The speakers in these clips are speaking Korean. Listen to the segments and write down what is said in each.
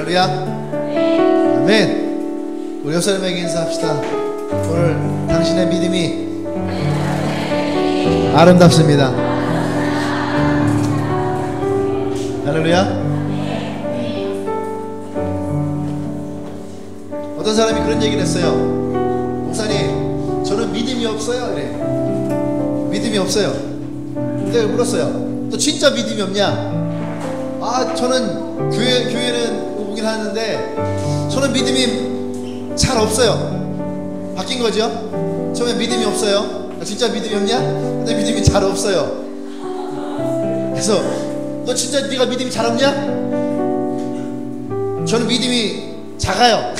할렐루야. 아멘. 우리 옆 사람에게 인사합시다. 오늘 당신의 믿음이 아름답습니다. 할렐루야. 어떤 사람이 그런 얘기를 했어요. 목사님, 저는 믿음이 없어요. 이래. 믿음이 없어요. 내가 물었어요. 또 진짜 믿음이 없냐? 아, 저는 교회는 오긴 하는데 저는 믿음이 잘 없어요. 바뀐 거죠? 처음에 믿음이 없어요. 진짜 믿음이 없냐? 근데 믿음이 잘 없어요. 그래서 너 진짜 네가 믿음이 잘 없냐? 저는 믿음이 작아요.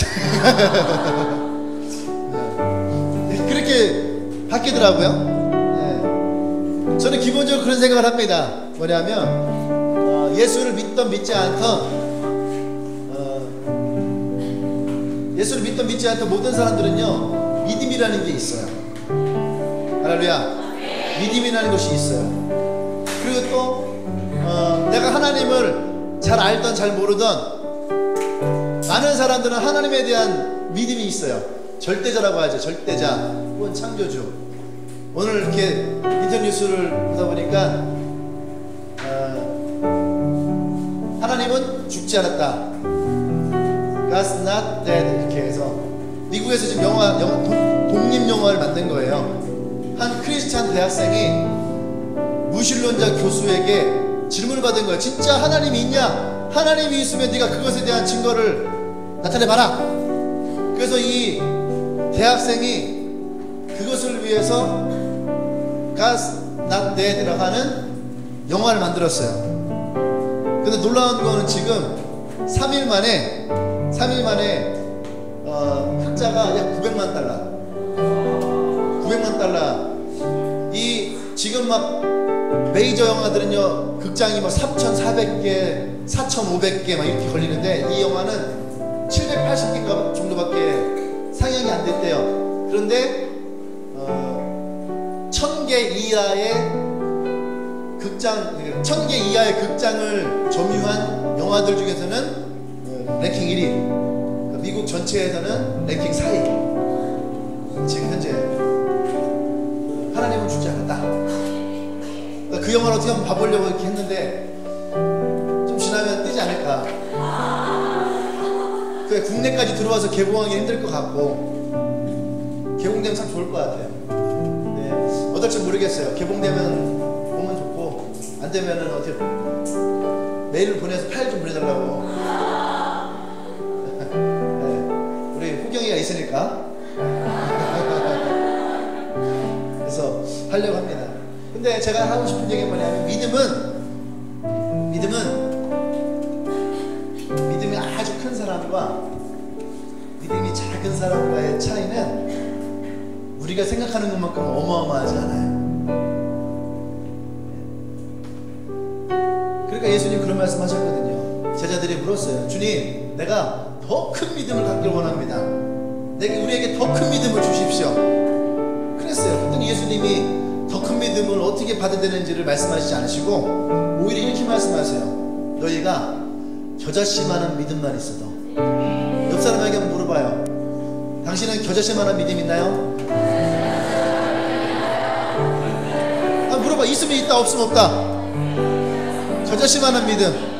그렇게 바뀌더라고요. 네. 저는 기본적으로 그런 생각을 합니다. 뭐냐면 예수를 믿던 믿지 않던 예수를 믿던 믿지 않던 모든 사람들은요, 믿음이라는 게 있어요. 할렐루야. 믿음이라는 것이 있어요. 그리고 또 내가 하나님을 잘 알던 잘 모르던 많은 사람들은 하나님에 대한 믿음이 있어요. 절대자라고 하죠. 절대자 혹은 창조주. 오늘 이렇게 인터넷 뉴스를 보다 보니까 하나님은 죽지 않았다. God's not dead. 이렇게 해서 미국에서 지금 독립영화를 만든 거예요. 한 크리스찬 대학생이 무신론자 교수에게 질문을 받은 거예요. 진짜 하나님이 있냐? 하나님이 있으면 네가 그것에 대한 증거를 나타내봐라. 그래서 이 대학생이 그것을 위해서 God's not dead라고 하는 영화를 만들었어요. 근데 놀라운 거는 지금 3일 만에 흑자가 약 900만 달러. 900만 달러. 이 지금 막 메이저 영화들은요, 극장이 막 3,400개, 4,500개 막 이렇게 걸리는데 이 영화는 780개 정도밖에 상영이 안 됐대요. 그런데 1,000개 이하의 극장, 1,000개 이하의 극장을 점유한 영화들 중에서는 랭킹 1위, 미국 전체에서는 랭킹 4위. 지금 현재 하나님은 죽지 않았다. 그 영화를 어떻게 한번 봐보려고 이렇게 했는데 좀 지나면 뜨지 않을까. 그 국내까지 들어와서 개봉하기 힘들 것 같고, 개봉되면 참 좋을 것 같아요. 네, 어떨지 모르겠어요. 개봉되면 보면 좋고, 안 되면은 어떻게 메일을 보내서 파일 좀 보내달라고. 네, 우리 후경이가 있으니까 그래서 하려고 합니다. 근데 제가 하고 싶은 얘기가 뭐냐면, 믿음이 아주 큰 사람과 믿음이 작은 사람과의 차이는 우리가 생각하는 것만큼 어마어마하지 않아요. 그러니까 예수님 그런 말씀 하셨거든요. 제자들이 물었어요. 주님, 내가 더 큰 믿음을 갖기를 원합니다. 우리에게 더 큰 믿음을 주십시오. 그랬어요. 그랬더니 예수님이 더 큰 믿음을 어떻게 받아야 되는지를 말씀하시지 않으시고 오히려 이렇게 말씀하세요. 너희가 겨자씨만한 믿음만 있어도. 옆 사람에게 한번 물어봐요. 당신은 겨자씨만한 믿음 있나요? 물어봐. 있으면 있다, 없으면 없다. 겨자씨만한 믿음.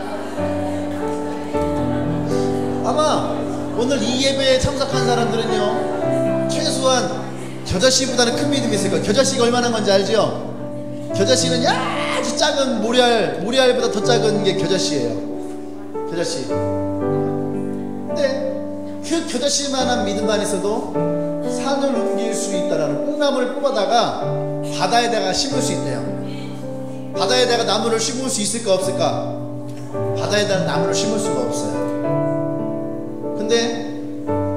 아마 오늘 이 예배에 참석한 사람들은요, 최소한 겨자씨보다는 큰 믿음이 있을 거예요. 겨자씨가 얼마나 건지 알죠? 겨자씨는 아주 작은 모리알보다 더 작은 게 겨자씨예요. 겨자씨. 근데 그 겨자씨만한 믿음만 있어도 산을 옮길 수 있다라는, 콩나물을 뽑아다가 바다에다가 심을 수 있대요. 바다에다가 나무를 심을 수 있을까 없을까? 바다에다가 나무를 심을 수가 없어요. 근데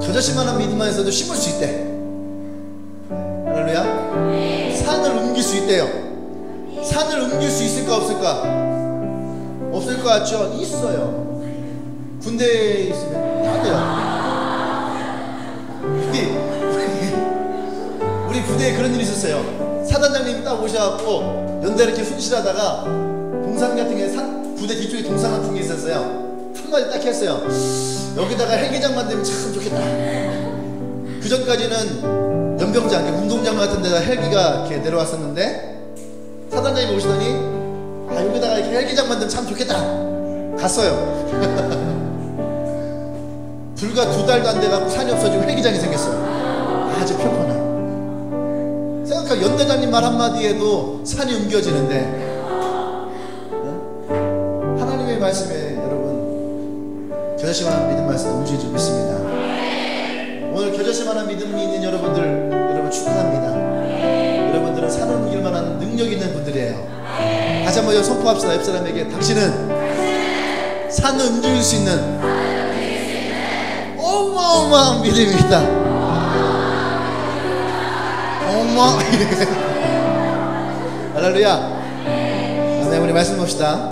겨자씨만한 믿음만 있어도 심을 수 있대. 할렐루야. 산을 옮길 수 있대요. 산을 옮길 수 있을까 없을까? 없을 것 같죠? 있어요. 군대에 있으면 다 돼요. 우리 부대에 그런 일이 있었어요. 사단장님이 딱 오셔갖고 연대 이렇게 순실하다가 동상 같은 게 부대 뒤쪽에 동상 같은 게 있었어요. 한 한마디 딱 했어요. 여기다가 헬기장 만들면 참 좋겠다. 그 전까지는 연병장, 운동장 같은 데다 헬기가 이렇게 내려왔었는데 사단장님이 오시더니 여기다가 이렇게 헬기장 만들면 참 좋겠다. 갔어요. 불과 2달도 안 돼가고 산이 없어지고 헬기장이 생겼어요. 아주 편안해. 생각해, 연대장님 말 한마디에도 산이 옮겨지는데 하나님의 말씀에 여러분 겨자씨만한 믿음 말씀 움직일 줄 믿습니다. 오늘 겨자씨만한 믿음이 있는 여러분 축하합니다. 여러분들은 산 옮길 만한 능력 있는 분들이에요. 다시 한번 선포합시다. 옆 사람에게 당신은 산을 움직일 수 있는 어마어마한 믿음이 있다. 할렐루야. 아멘. 우리 말씀 봅시다.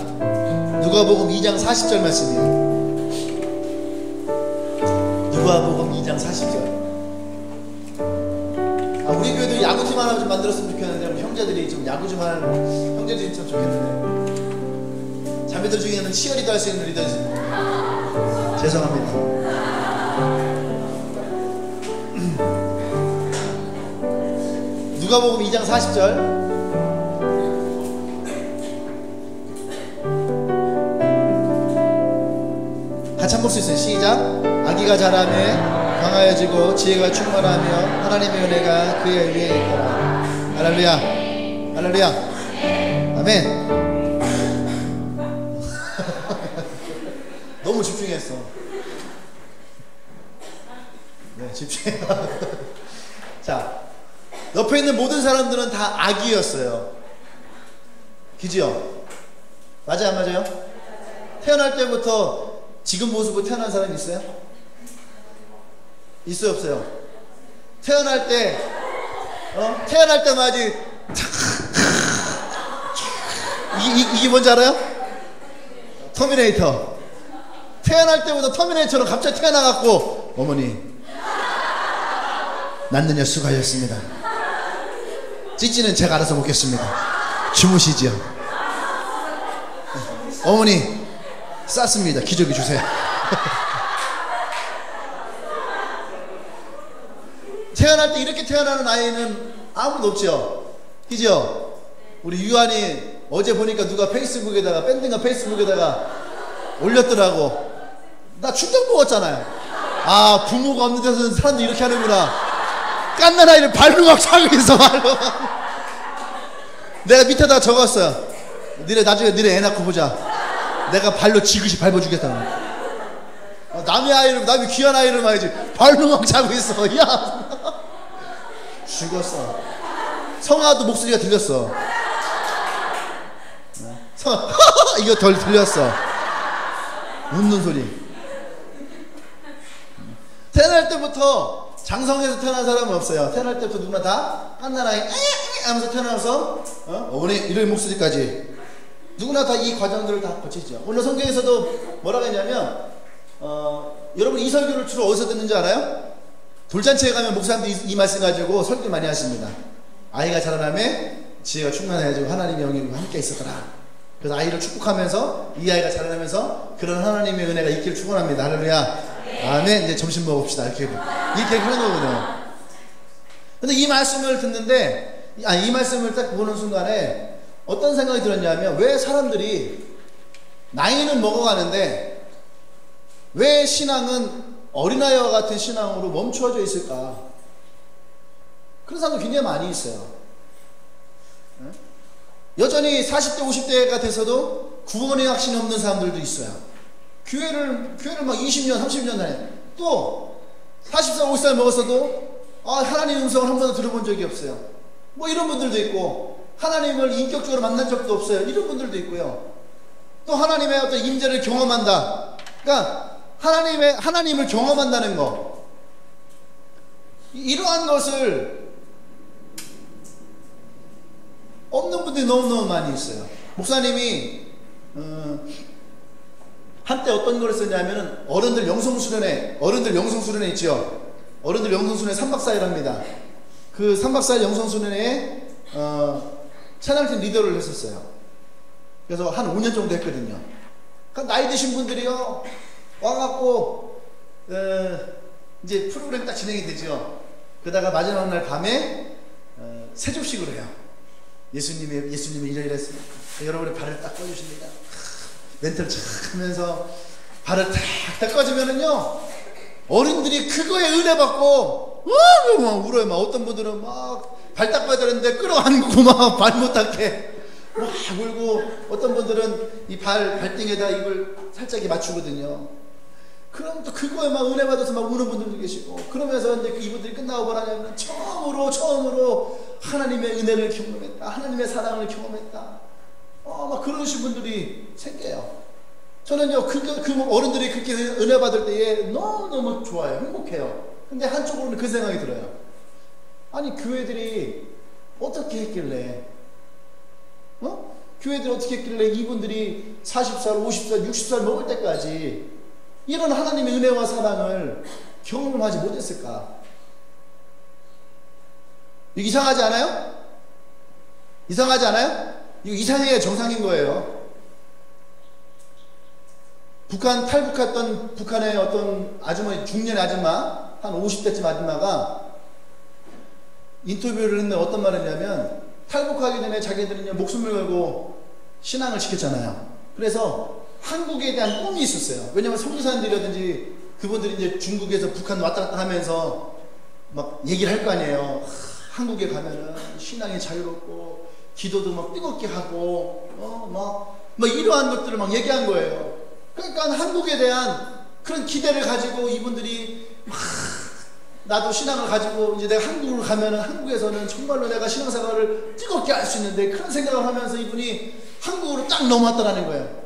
누가복음 2장 40절 말씀이에요. 누가복음 2장 40절. 우리 교회도 야구팀 하나 좀 만들었으면 좋겠는데 우리 형제들이 좀 야구 좀 하는 형제들이 참 좋겠는데 자매들 중에는 치어리더 할 수 있는 리더 있습니다. 죄송합니다. 누가복음 2장 40절. 같이 한번 볼 수 있어요. 시작. 아기가 자라며 강하여지고 지혜가 충만하며 하나님의 은혜가 그의 위에 있더라. 할렐루야. 할렐루야. 아멘. 너무 집중했어. 네, 집중해. 자, 옆에 있는 모든 사람들은 다 아기였어요. 그지요? 맞아요, 안 맞아요? 태어날 때부터 지금 모습으로 태어난 사람이 있어요? 있어요, 없어요? 태어날 때, 태어날 때마다 이게 뭔지 알아요? 터미네이터. 태어날 때보다 터미네이터로 갑자기 태어나갖고, 어머니, 낳느냐 수고하셨습니다. 찌찌는 제가 알아서 먹겠습니다. 주무시지요. 어머니, 쌌습니다. 기저귀 주세요. 태어날 때 이렇게 태어나는 아이는 아무도 없죠. 그죠? 우리 유한이 어제 보니까 누가 페이스북에다가 밴드가 페이스북에다가 올렸더라고. 나 충격 먹었잖아요. 아, 부모가 없는 데서는 사람들이 이렇게 하는구나. 깐난 아이를 발로 막 차고 있어. 발로. 내가 밑에다가 적었어요. 나중에 니네 애 낳고 보자. 내가 발로 지그시 밟아주겠다고. 남의 아이를, 남의 귀한 아이를 말이지 발로 막 차고 있어. 야, 죽었어. 성아도 목소리가 들렸어. 성아 이거 덜 들렸어. 웃는 소리. 태어날 때부터 장성에서 태어난 사람은 없어요. 태어날 때부터 누구나 다 깐나라이 하면서 태어나서 어머니 이런 목소리까지 누구나 다 이 과정들을 다 거치죠. 오늘 성경에서도 뭐라고 했냐면 여러분 이 설교를 주로 어디서 듣는지 알아요? 돌잔치에 가면 목사님들이 이 말씀 가지고 설교 많이 하십니다. 아이가 자라나매 지혜가 충만해지고 하나님의 영이 함께 있었더라. 그래서 아이를 축복하면서 이 아이가 자라나면서 그런 하나님의 은혜가 있기를 축원합니다. 할렐루야. 아멘. 이제 점심 먹읍시다. 이렇게 하는 거거든요. 근데 이 말씀을 듣는데 이 말씀을 딱 보는 순간에 어떤 생각이 들었냐면 왜 사람들이 나이는 먹어가는데 왜 신앙은 어린아이와 같은 신앙으로 멈추어져 있을까? 그런 사람도 굉장히 많이 있어요. 여전히 40대 50대가 돼서도 구원의 확신이 없는 사람들도 있어요. 교회를 막 20년 30년 다녀. 또 40살 50살 먹었어도 하나님의 음성을 한 번도 들어본 적이 없어요. 뭐 이런 분들도 있고 하나님을 인격적으로 만난 적도 없어요. 이런 분들도 있고요. 또 하나님의 어떤 임재를 경험한다. 그러니까 하나님을 경험한다는 거, 이러한 것을 없는 분들이 너무너무 많이 있어요. 목사님이 한때 어떤 걸 썼냐면은 어른들 영성수련회 있죠. 어른들 영성수련회 3박 4일 합니다. 그 3박 4일 영성수련회에 찬양팀 리더를 했었어요. 그래서 한 5년 정도 했거든요. 그러니까 나이 드신 분들이요 와갖고 이제 프로그램 딱 진행이 되죠. 그러다가 마지막 날 밤에 세조식을 해요. 예수님이 이러이랬으니까 여러분의 발을 딱 꺼주십니다. 멘트를 착 하면서 발을 탁 꺼주면은요, 어른들이 그거에 은혜 받고 막 울어요. 막 어떤 분들은 막 발 닦아야 되는데 끌어안고 막 발 못 닦게 막 울고, 어떤 분들은 이 발등에다 입을 살짝 맞추거든요. 그럼 또 그거에 막 은혜 받아서 막 우는 분들도 계시고, 그러면서 이제 이분들이 끝나고 뭐라냐면 처음으로 하나님의 은혜를 경험했다, 하나님의 사랑을 경험했다, 막 그러신 분들이 생겨요. 저는요, 그 어른들이 그렇게 은혜 받을 때에 너무너무 좋아요. 행복해요. 근데 한쪽으로는 그 생각이 들어요. 아니, 교회들이 어떻게 했길래, 교회들이 어떻게 했길래 이분들이 40살, 50살, 60살 먹을 때까지 이런 하나님의 은혜와 사랑을 경험하지 못했을까? 이거 이상하지 않아요? 이상하지 않아요? 이거 이상해야 정상인 거예요. 탈북했던 북한의 어떤 아주머니, 중년 아줌마, 한 50대쯤 아줌마가 인터뷰를 했는데 어떤 말을 했냐면, 탈북하기 전에 자기들은 목숨을 걸고 신앙을 지켰잖아요. 그래서 한국에 대한 꿈이 있었어요. 왜냐면 선교사님들이라든지 그분들이 이제 중국에서 북한 왔다 갔다 하면서 막 얘기를 할 거 아니에요. 한국에 가면은 신앙이 자유롭고 기도도 막 뜨겁게 하고 막 이러한 것들을 막 얘기한 거예요. 그러니까 한국에 대한 그런 기대를 가지고 이분들이 막, 나도 신앙을 가지고 이제 내가 한국으로 가면은 한국에서는 정말로 내가 신앙생활을 뜨겁게 할 수 있는데, 그런 생각을 하면서 이분이 한국으로 딱 넘어왔다라는 거예요.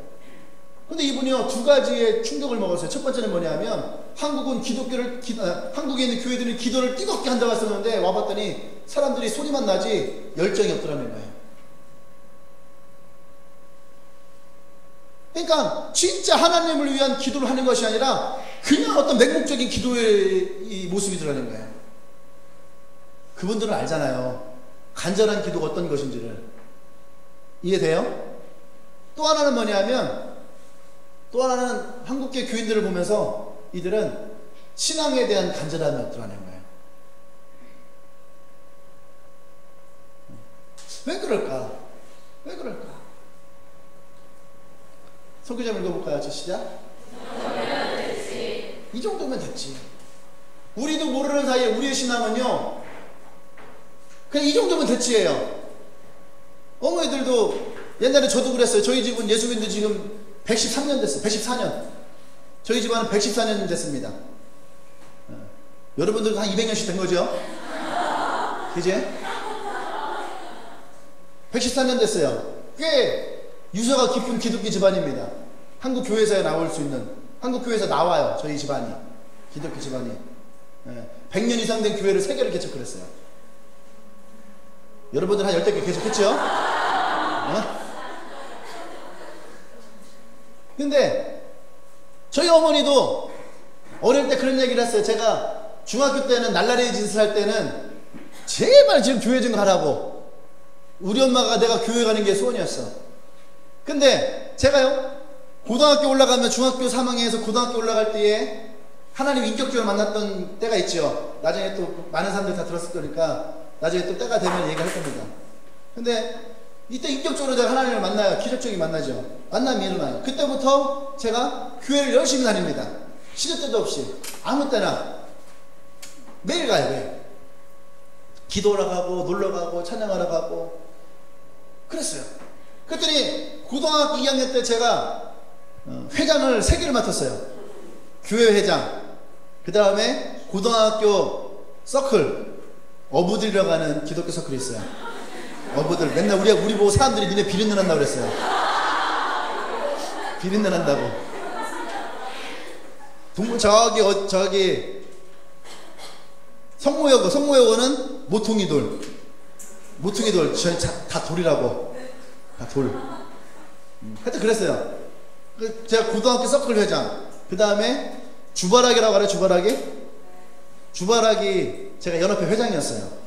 근데 이분이요, 두 가지의 충격을 먹었어요. 첫 번째는 뭐냐면, 한국에 있는 교회들은 기도를 뜨겁게 한다고 했었는데, 와봤더니 사람들이 소리만 나지 열정이 없더라는 거예요. 그러니까 진짜 하나님을 위한 기도를 하는 것이 아니라 그냥 어떤 맹목적인 기도의 이 모습이더라는 거예요. 그분들은 알잖아요, 간절한 기도가 어떤 것인지를. 이해돼요? 또 하나는 뭐냐면, 또 하나는 한국계 교인들을 보면서 이들은 신앙에 대한 간절함이 없더라는 거예요. 왜 그럴까? 왜 그럴까? 설교 좀 읽어볼까요? 시작. 이 정도면 됐지. 우리도 모르는 사이에 우리의 신앙은요, 그냥 이 정도면 됐지예요. 어머니들도 옛날에 저도 그랬어요. 저희 집은 예수님도 지금 113년 됐어요. 114년. 저희 집안은 114년 됐습니다. 여러분들도 한 200년씩 된 거죠? 그제? 114년 됐어요. 꽤 유서가 깊은 기독교 집안입니다. 한국 교회에서 나올 수 있는, 한국 교회에서 나와요. 저희 집안이, 기독교 집안이. 100년 이상 된 교회를 3개를 개척을 했어요. 여러분들 한 10개 개척했죠? 근데 저희 어머니도 어릴 때 그런 얘기를 했어요. 제가 중학교 때는 날라리 짓을 할 때는 제발 지금 교회 좀 가라고, 우리 엄마가 내가 교회 가는 게 소원이었어. 근데 제가요, 고등학교 올라가면, 중학교 3학년에서 고등학교 올라갈 때에 하나님 인격적으로 만났던 때가 있죠. 나중에 또 많은 사람들이 다 들었을 거니까 나중에 또 때가 되면 얘기할 겁니다. 근데 이때 인격적으로 제가 하나님을 만나요. 기적적인 만나죠. 만남이 일어나요. 그때부터 제가 교회를 열심히 다닙니다. 시도 때도 없이 아무 때나 매일 가요. 매일 기도하러 가고 놀러 가고 찬양하러 가고 그랬어요. 그랬더니 고등학교 2학년 때 제가 회장을 3개를 맡았어요. 교회 회장, 그 다음에 고등학교 서클, 어부들이라고 하는 기독교 서클이 있어요. 어부들 맨날 우리 보고 사람들이 니네 비린내 난다고 그랬어요. 비린내 난다고. 저기 성모여고는 모퉁이 돌, 저희 다 돌이라고. 다 돌. 하여튼 그랬어요. 제가 고등학교 서클 회장, 그 다음에 주바라기라고 알아요? 주바라기 제가 연합회 회장이었어요.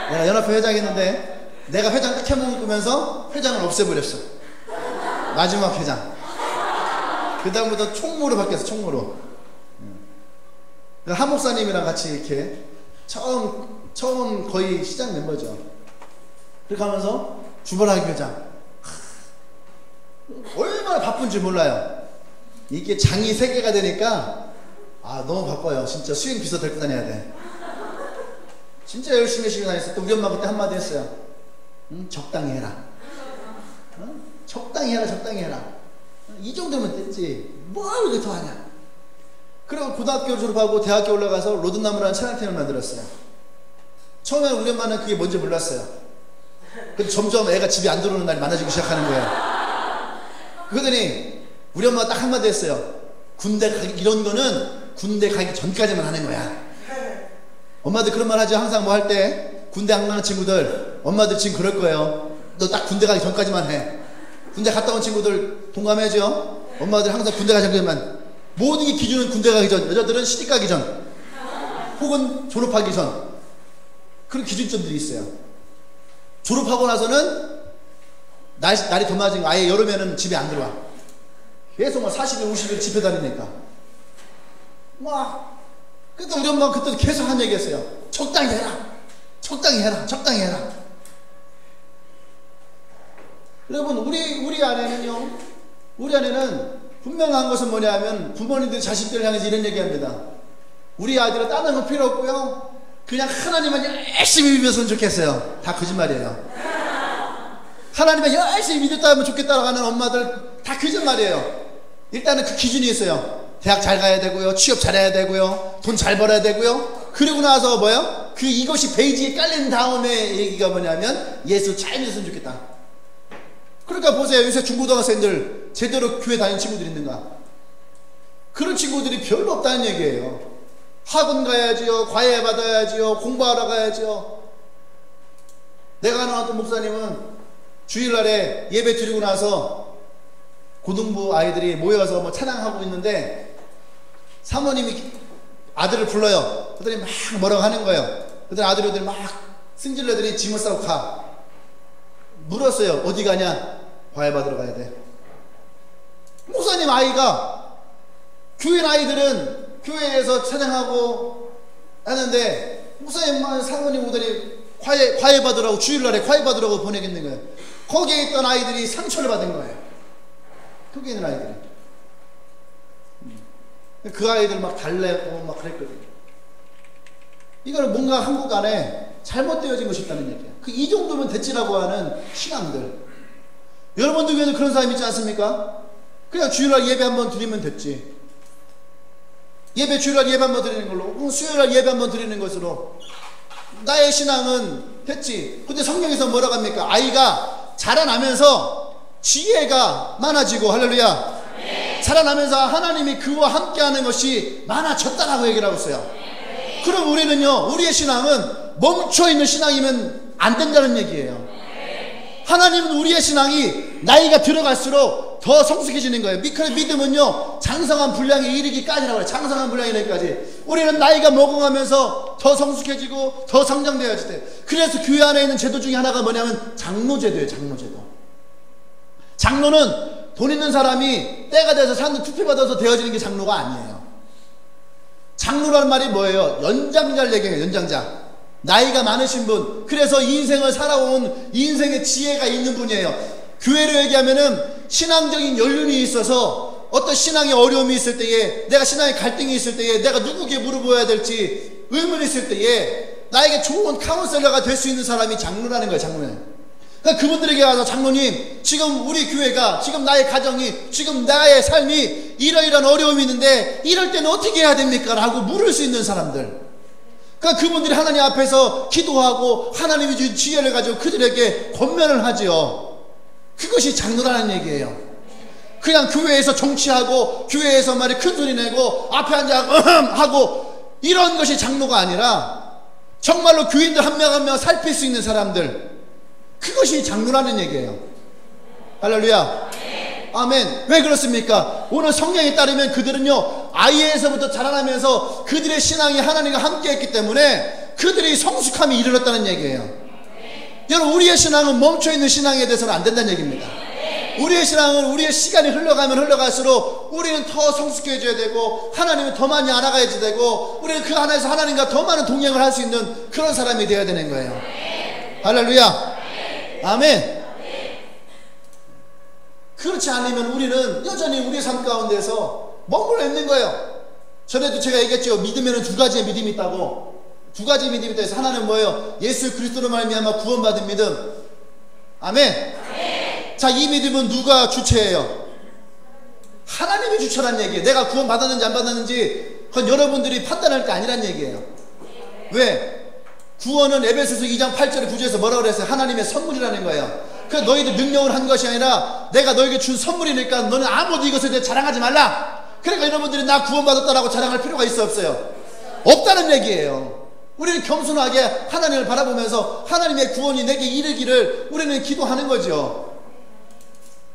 내가 연합회 회장이었는데 내가 회장 딱 해먹으면서 회장을 없애버렸어. 마지막 회장. 그 다음부터 총무로 바뀌었어. 총무로. 한 목사님이랑 같이 이렇게 처음 거의 시장 멤버죠. 그렇게 하면서 주보라기 회장. 얼마나 바쁜지 몰라요. 이게 장이 3개가 되니까 너무 바빠요. 진짜 수행 비서 데리고 다녀야 돼. 진짜 열심히 다녔어. 또 우리 엄마 그때 한마디 했어요. 적당히 해라. 적당히 해라, 적당히 해라. 이 정도면 됐지. 뭘 이렇게 더 하냐. 그리고 고등학교 졸업하고 대학교 올라가서 로드나무라는 차량팀을 만들었어요. 처음에는 우리 엄마는 그게 뭔지 몰랐어요. 근데 점점 애가 집에 안 들어오는 날이 많아지기 시작하는 거예요. 그러더니 우리 엄마가 딱 한마디 했어요. 군대 가기, 이런 거는 군대 가기 전까지만 하는 거야. 엄마들 그런 말 하죠. 항상 뭐 할 때 군대 안 가는 친구들, 엄마들 지금 그럴 거예요. 너 딱 군대 가기 전까지만 해. 군대 갔다 온 친구들 동감해죠? 엄마들 항상 군대 가기 전까지만. 모든 게 기준은 군대 가기 전, 여자들은 시집 가기 전, 혹은 졸업하기 전. 그런 기준점들이 있어요. 졸업하고 나서는 날이 더 맞은 거, 아예 여름에는 집에 안 들어와. 계속 막 40일, 50일 집에 다니니까. 그러니까 우리 엄마가 그때 계속 한 얘기 했어요. 적당히 해라. 적당히 해라. 적당히 해라. 여러분, 우리 아내는요, 우리 아내는 분명한 것은 뭐냐 하면 부모님들이 자식들을 향해서 이런 얘기 합니다. 우리 아들은 다른 건 필요 없고요. 그냥 하나님만 열심히 믿었으면 좋겠어요. 다 거짓말이에요. 하나님만 열심히 믿었다 하면 좋겠다고 하는 엄마들 다 거짓말이에요. 일단은 그 기준이 있어요. 대학 잘 가야 되고요. 취업 잘해야 되고요. 돈 잘 벌어야 되고요. 그리고 나서 뭐요? 이것이 베이지에 깔린 다음에 얘기가 뭐냐면 예수 잘 믿었으면 좋겠다. 그러니까 보세요. 요새 중고등학생들 제대로 교회 다니는 친구들이 있는가? 그런 친구들이 별로 없다는 얘기예요. 학원 가야지요. 과외 받아야지요. 공부하러 가야지요. 내가 아는 어떤 목사님은 주일날에 예배 드리고 나서 고등부 아이들이 모여서 뭐 찬양하고 있는데 사모님이 아들을 불러요. 그들이 막 뭐라고 하는 거예요. 그들 아들이 막 승질내더니 짐을 싸고 가. 물었어요. 어디 가냐? 과외 받으러 가야 돼. 목사님 아이가, 교회 아이들은 교회에서 찬양하고 하는데 목사님 사모님 오더니 과외 받으라고, 주일날에 과외 받으라고 보내겠는 거예요. 거기에 있던 아이들이 상처를 받은 거예요. 거기에 있는 아이들이. 그 아이들 막 달래고 막 그랬거든요. 이거는 뭔가 한국 안에 잘못되어진 것이 있다는 얘기예요. 이 정도면 됐지라고 하는 신앙들. 여러분들 교회는 그런 사람이 있지 않습니까? 그냥 주일날 예배 한번 드리면 됐지. 주일날 예배 한번 드리는 걸로, 수요일날 예배 한번 드리는 것으로 나의 신앙은 됐지. 근데 성경에서 뭐라고 합니까? 아이가 자라나면서 지혜가 많아지고, 할렐루야. 자라나면서 하나님이 그와 함께하는 것이 많아졌다라고 얘기를 하고 있어요. 그럼 우리는요, 우리의 신앙은 멈춰있는 신앙이면 안 된다는 얘기예요. 하나님은 우리의 신앙이 나이가 들어갈수록 더 성숙해지는 거예요. 믿음은요, 장성한 분량에 이르기까지라고 해요. 장성한 분량에 이르기까지. 우리는 나이가 먹어가면서 더 성숙해지고 더 성장되어질 때. 그래서 교회 안에 있는 제도 중에 하나가 뭐냐면 장로제도예요. 장로제도. 장로는 돈 있는 사람이 때가 돼서 사는 투표받아서 되어지는 게 장로가 아니에요. 장로라는 말이 뭐예요? 연장자를 얘기해요. 연장자. 나이가 많으신 분, 그래서 인생을 살아온 인생의 지혜가 있는 분이에요. 교회로 얘기하면은 신앙적인 연륜이 있어서 어떤 신앙의 어려움이 있을 때에, 내가 신앙의 갈등이 있을 때에, 내가 누구에게 물어보아야 될지 의문이 있을 때에 나에게 좋은 카운셀러가 될 수 있는 사람이 장로라는 거예요. 장로는. 그러니까 그분들에게 가서 장로님, 지금 우리 교회가, 지금 나의 가정이, 지금 나의 삶이 이러이러한 어려움이 있는데 이럴 때는 어떻게 해야 됩니까? 라고 물을 수 있는 사람들. 그러니까 그분들이 하나님 앞에서 기도하고 하나님이 주신 지혜를 가지고 그들에게 권면을 하지요. 그것이 장로라는 얘기예요. 그냥 교회에서 정치하고 교회에서 큰 소리 내고 앞에 앉아 하고 이런 것이 장로가 아니라 정말로 교인들 한 명 한 명 살필 수 있는 사람들, 그것이 장로라는 얘기예요. 할렐루야. 아멘. 왜 그렇습니까? 오늘 성경에 따르면 그들은요, 아이에서부터 자라나면서 그들의 신앙이 하나님과 함께 했기 때문에 그들이 성숙함에 이르렀다는 얘기예요. 여러분, 우리의 신앙은 멈춰있는 신앙에 대해서는 안 된다는 얘기입니다. 우리의 신앙은 우리의 시간이 흘러가면 흘러갈수록 우리는 더 성숙해져야 되고 하나님을 더 많이 알아가야 되고 우리는 그 안에서 하나님과 더 많은 동행을 할 수 있는 그런 사람이 되어야 되는 거예요. 할렐루야. 아멘. 그렇지 않으면 우리는 여전히 우리의 삶 가운데서 머물러 있는 거예요. 전에도 제가 얘기했죠. 믿음에는 두 가지의 믿음이 있다고. 두 가지 믿음이 있다 해서 하나는 뭐예요? 예수 그리스도로 말미암아 구원받은 믿음. 아멘. 자, 이 믿음은 누가 주체예요? 하나님이 주체란 얘기예요. 내가 구원받았는지 안 받았는지 그건 여러분들이 판단할 게 아니란 얘기예요. 왜? 구원은 에베소서 2장 8절 9절에서 뭐라고 그랬어요? 하나님의 선물이라는 거예요. 그래서 너희들 능력을 한 것이 아니라 내가 너에게 준 선물이니까 너는 아무도 이것에 대해 자랑하지 말라. 그러니까 여러분들이 나 구원받았다라고 자랑할 필요가 있어 없어요? 없다는 얘기예요. 우리는 겸손하게 하나님을 바라보면서 하나님의 구원이 내게 이르기를 우리는 기도하는 거죠.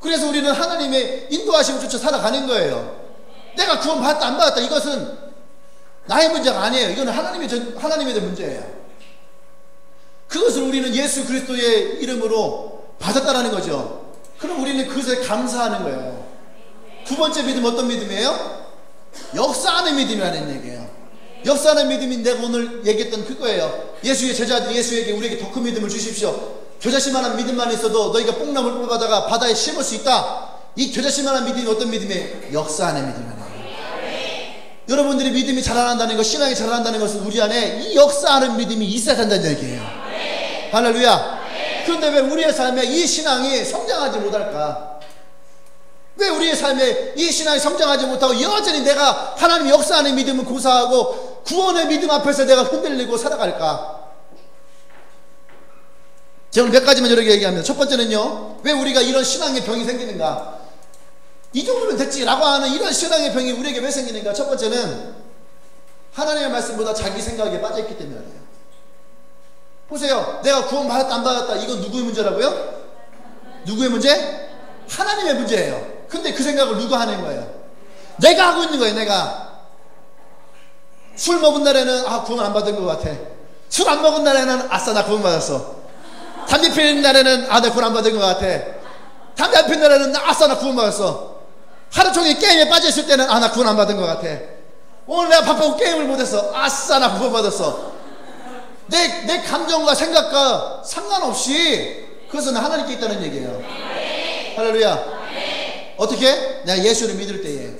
그래서 우리는 하나님의 인도하심을 쫓아 살아가는 거예요. 내가 구원받았다 안 받았다 이것은 나의 문제가 아니에요. 이거는 하나님의 문제예요. 그것을 우리는 예수 그리스도의 이름으로 받았다라는 거죠. 그럼 우리는 그것에 감사하는 거예요. 두 번째 믿음 어떤 믿음이에요? 역사하는 믿음이라는 얘기예요. 역사하는 믿음이 내가 오늘 얘기했던 그거예요. 예수의 제자들이 예수에게 우리에게 더 큰 믿음을 주십시오. 겨자씨만한 믿음만 있어도 너희가 뽕나물 뽑아다가 바다에 심을 수 있다. 이 겨자씨만한 믿음이 어떤 믿음이에요? 역사하는 믿음이에요. 여러분들이 믿음이 자라난다는 것, 신앙이 자라난다는 것은 우리 안에 이 역사하는 믿음이 있어야 된다는 얘기예요. 할렐루야. 그런데 왜 우리의 삶에 이 신앙이 성장하지 못할까? 왜 우리의 삶에 이 신앙이 성장하지 못하고 여전히 내가 하나님의 역사하는 믿음을 고사하고 구원의 믿음 앞에서 내가 흔들리고 살아갈까? 제가 오늘 몇 가지만 여러분에게 얘기합니다. 첫 번째는요, 왜 우리가 이런 신앙의 병이 생기는가? 이 정도면 됐지라고 하는 이런 신앙의 병이 우리에게 왜 생기는가? 첫 번째는 하나님의 말씀보다 자기 생각에 빠져있기 때문이에요. 보세요. 내가 구원 받았다 안 받았다 이건 누구의 문제라고요? 누구의 문제? 하나님의 문제예요. 근데 그 생각을 누가 하는 거예요? 내가 하고 있는 거예요. 내가 술 먹은 날에는 구원 안 받은 것 같아. 술 안 먹은 날에는 아싸 나 구원 받았어. 담배 피는 날에는 나 구원 안 받은 것 같아. 담배 안 피는 날에는 아싸 나 구원 받았어. 하루 종일 게임에 빠져있을 때는 나 구원 안 받은 것 같아. 오늘 내가 바빠고 게임을 못했어. 아싸 나 구원 받았어. 내 감정과 생각과 상관없이 그것은 하나님께 있다는 얘기예요. 할렐루야. 어떻게? 내가 예수를 믿을 때에,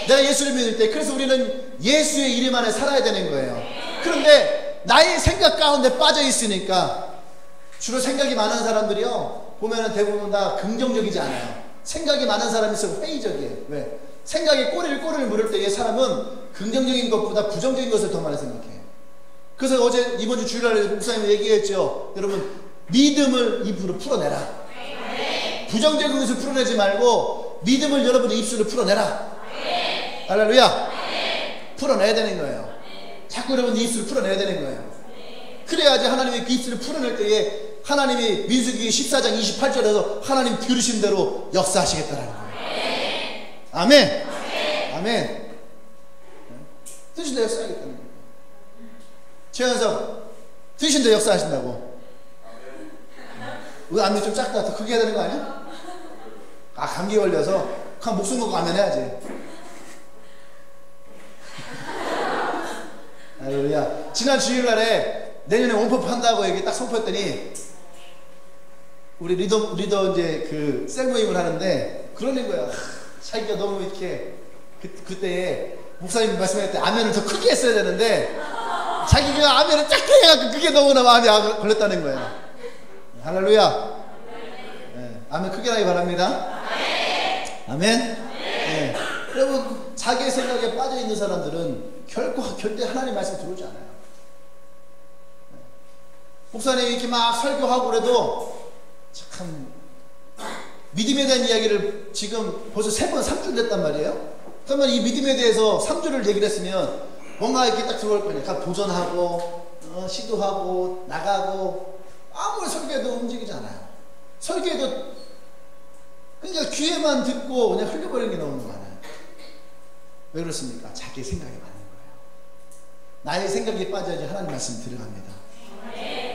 내가 예수를 믿을 때, 그래서 우리는 예수의 이름 안에 살아야 되는 거예요. 그런데 나의 생각 가운데 빠져 있으니까 주로 생각이 많은 사람들이요 보면은 대부분 다 긍정적이지 않아요. 생각이 많은 사람이 있으면 회의적이에요. 왜? 생각에 꼬리를 물을 때의 사람은 긍정적인 것보다 부정적인 것을 더 많이 생각해요. 그래서 어제 이번 주 주일날에 목사님이 얘기했죠. 여러분 믿음을 입으로 풀어내라. 부정적인 것을 풀어내지 말고 믿음을 여러분의 입술로 풀어내라. 할렐루야. 풀어내야 되는 거예요. 자꾸 여러분 입술을 풀어내야 되는 거예요. 그래야지 하나님의 그 입술을 풀어낼 때에 하나님이 민수기 14장 28절에서 하나님 들으신 대로 역사하시겠다라는 거예요. 아멘. 아멘. 들으신 대로 역사하겠다는 거예요. 최현성 들으신 대로 역사하신다고. 왜 안면 좀 작다. 더 크게 해야 되는 거 아니야? 감기 걸려서 그냥 목숨 걸고 가면 해야지. 할렐루야. 지난 주일날에 내년에 원포프 한다고 얘기 딱 선포했더니 우리 리더 이제 그 셀모임을 하는데 그러는 거야. 자기가 너무 이렇게 그때에 목사님 말씀할 때 아멘을 더 크게 했어야 되는데 자기가 아멘을 작게 해갖고 그게 너무나 마음에 걸렸다는 거야. 할렐루야. 네, 아멘 크게 하기 바랍니다. 아멘. 네. 여러분 자기의 생각에 빠져있는 사람들은 절대 하나님 말씀 들어오지 않아요. 목사님이 이렇게 막 설교하고 그래도 참 믿음에 대한 이야기를 지금 벌써 3번 3주 됐단 말이에요. 그러면 이 믿음에 대해서 3주를 얘기를 했으면 뭔가 이렇게 딱 들어올 거냐. 도전하고 시도하고 나가고 아무리 설교해도 움직이지 않아요. 설교해도 그냥 귀에만 듣고 그냥 흘려버리는 게 너무 많아요. 왜 그렇습니까? 자기의 생각이 많은 거예요. 나의 생각에 빠져야지 하나님 말씀 들어갑니다.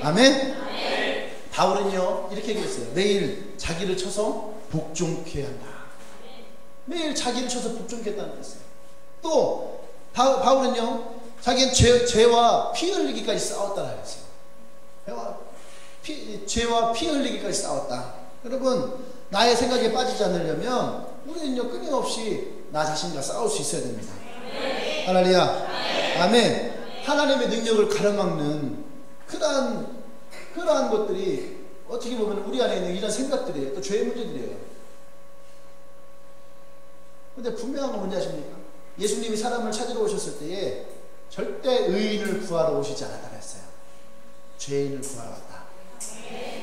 아멘? 아멘. 바울은요 이렇게 얘기했어요. 매일 자기를 쳐서 복종케 한다. 매일 자기를 쳐서 복종케 했다는 거였어요. 또 바울은요, 자기는 죄와 피 흘리기까지 싸웠다라 했어요. 죄와 피 흘리기까지 싸웠다. 여러분, 나의 생각에 빠지지 않으려면 우리는요, 끊임없이 나 자신과 싸울 수 있어야 됩니다. 할렐루야. 아멘. 하나님의 능력을 가로막는 그러한 것들이 어떻게 보면 우리 안에 있는 이런 생각들이에요. 또 죄의 문제들이에요. 근데 분명한 건 뭔지 아십니까? 예수님이 사람을 찾으러 오셨을 때에 절대 의인을 구하러 오시지 않았다고 했어요. 죄인을 구하러 왔다.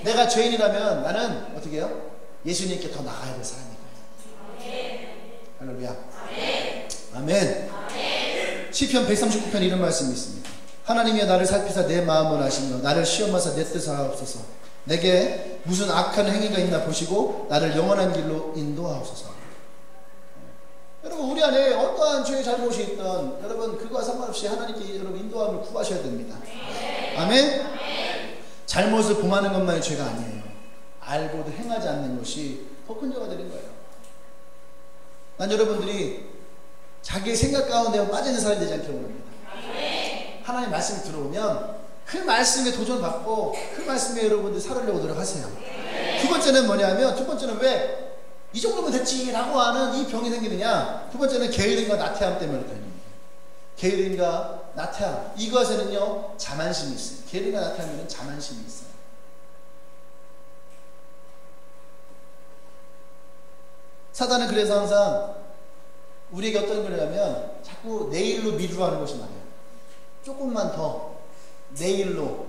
내가 죄인이라면 나는 어떻게 해요? 예수님께 더 나가야 될 사람인 거예요. 할렐루야. 아멘. 시편 139편 이런 말씀이 있습니다. 하나님이여 나를 살피사 내 마음을 아시며 나를 시험하사 내 뜻을 하옵소서. 내게 무슨 악한 행위가 있나 보시고 나를 영원한 길로 인도하옵소서. 여러분, 우리 안에 어떠한 죄의 잘못이 있던 여러분, 그거와 상관없이 하나님께 여러분 인도함을 구하셔야 됩니다. 아멘. 잘못을 범하는 것만이 죄가 아니에요. 알고도 행하지 않는 것이 더 큰 죄가 되는 거예요. 난 여러분들이 자기의 생각 가운데 빠지는 사람이 되지 않기를 원합니다. 하나님 말씀이 들어오면 그 말씀에 도전받고 그 말씀에 여러분들 살으려고 노력하세요. 두 번째는 뭐냐면, 두 번째는 왜 이 정도면 됐지 라고 하는 이 병이 생기느냐. 두 번째는 게으름과 나태함 때문에 그렇다는 겁니다. 게으름과 나태함, 이것에는요 자만심이 있어요. 게으름과 나태함에는 자만심이 있어요. 사단은 그래서 항상 우리에게 어떤 거냐면 자꾸 내일로 미루어 하는 것이 말이에요. 조금만 더 내일로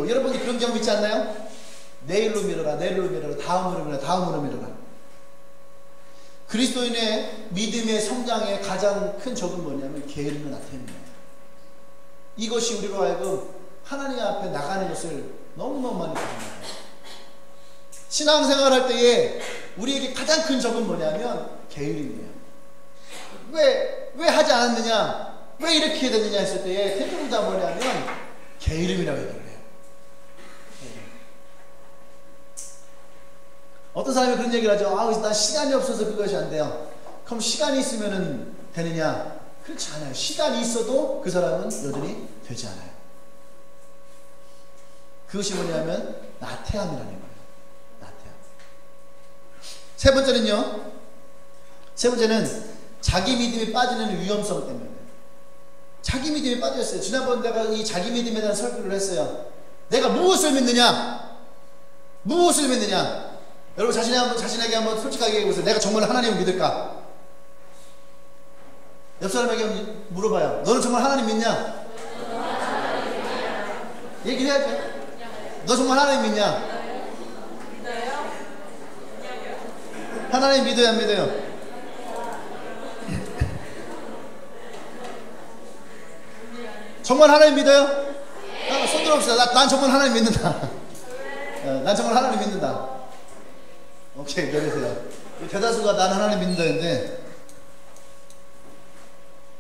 여러분이 그런 경험 있지 않나요? 내일로 미뤄라, 내일로 미뤄라, 다음으로 미뤄라, 다음으로 미뤄라. 그리스도인의 믿음의 성장의 가장 큰 적은 뭐냐면 게으름과 나태함이에요. 이것이 우리로 하여금 하나님 앞에 나가는 것을 너무너무 많이 가져요. 신앙생활 할 때에 우리에게 가장 큰 적은 뭐냐면 게으름이에요. 왜 하지 않았느냐, 왜 이렇게 됐느냐 했을 때에 대부분 다 뭐냐면 게으름이라고 얘기를 해요. 어떤 사람이 그런 얘기를 하죠. 난 시간이 없어서 그것이 안 돼요. 그럼 시간이 있으면 되느냐? 그렇지 않아요. 시간이 있어도 그 사람은 여전히 되지 않아요. 그것이 뭐냐면 나태함이라는 거예요. 나태함. 세 번째는 자기 믿음이 빠지는 위험성 때문에. 자기 믿음이 빠졌어요. 지난번 내가 이 자기 믿음에 대한 설교를 했어요. 내가 무엇을 믿느냐? 무엇을 믿느냐? 여러분 자신에게 한번 솔직하게 얘기해보세요. 내가 정말 하나님을 믿을까? 옆 사람에게 물어봐요. 너는 정말 하나님 믿냐? 얘기를 해야죠. 너 정말 하나님 믿냐? 하나님 믿어요, 안 믿어요? 정말 하나님 믿어요? 손 들어봅시다. 난 정말 하나님 믿는다. 난 정말 하나님 믿는다. 오케이, 내리세요. 대다수가 난 하나님 믿는다 했는데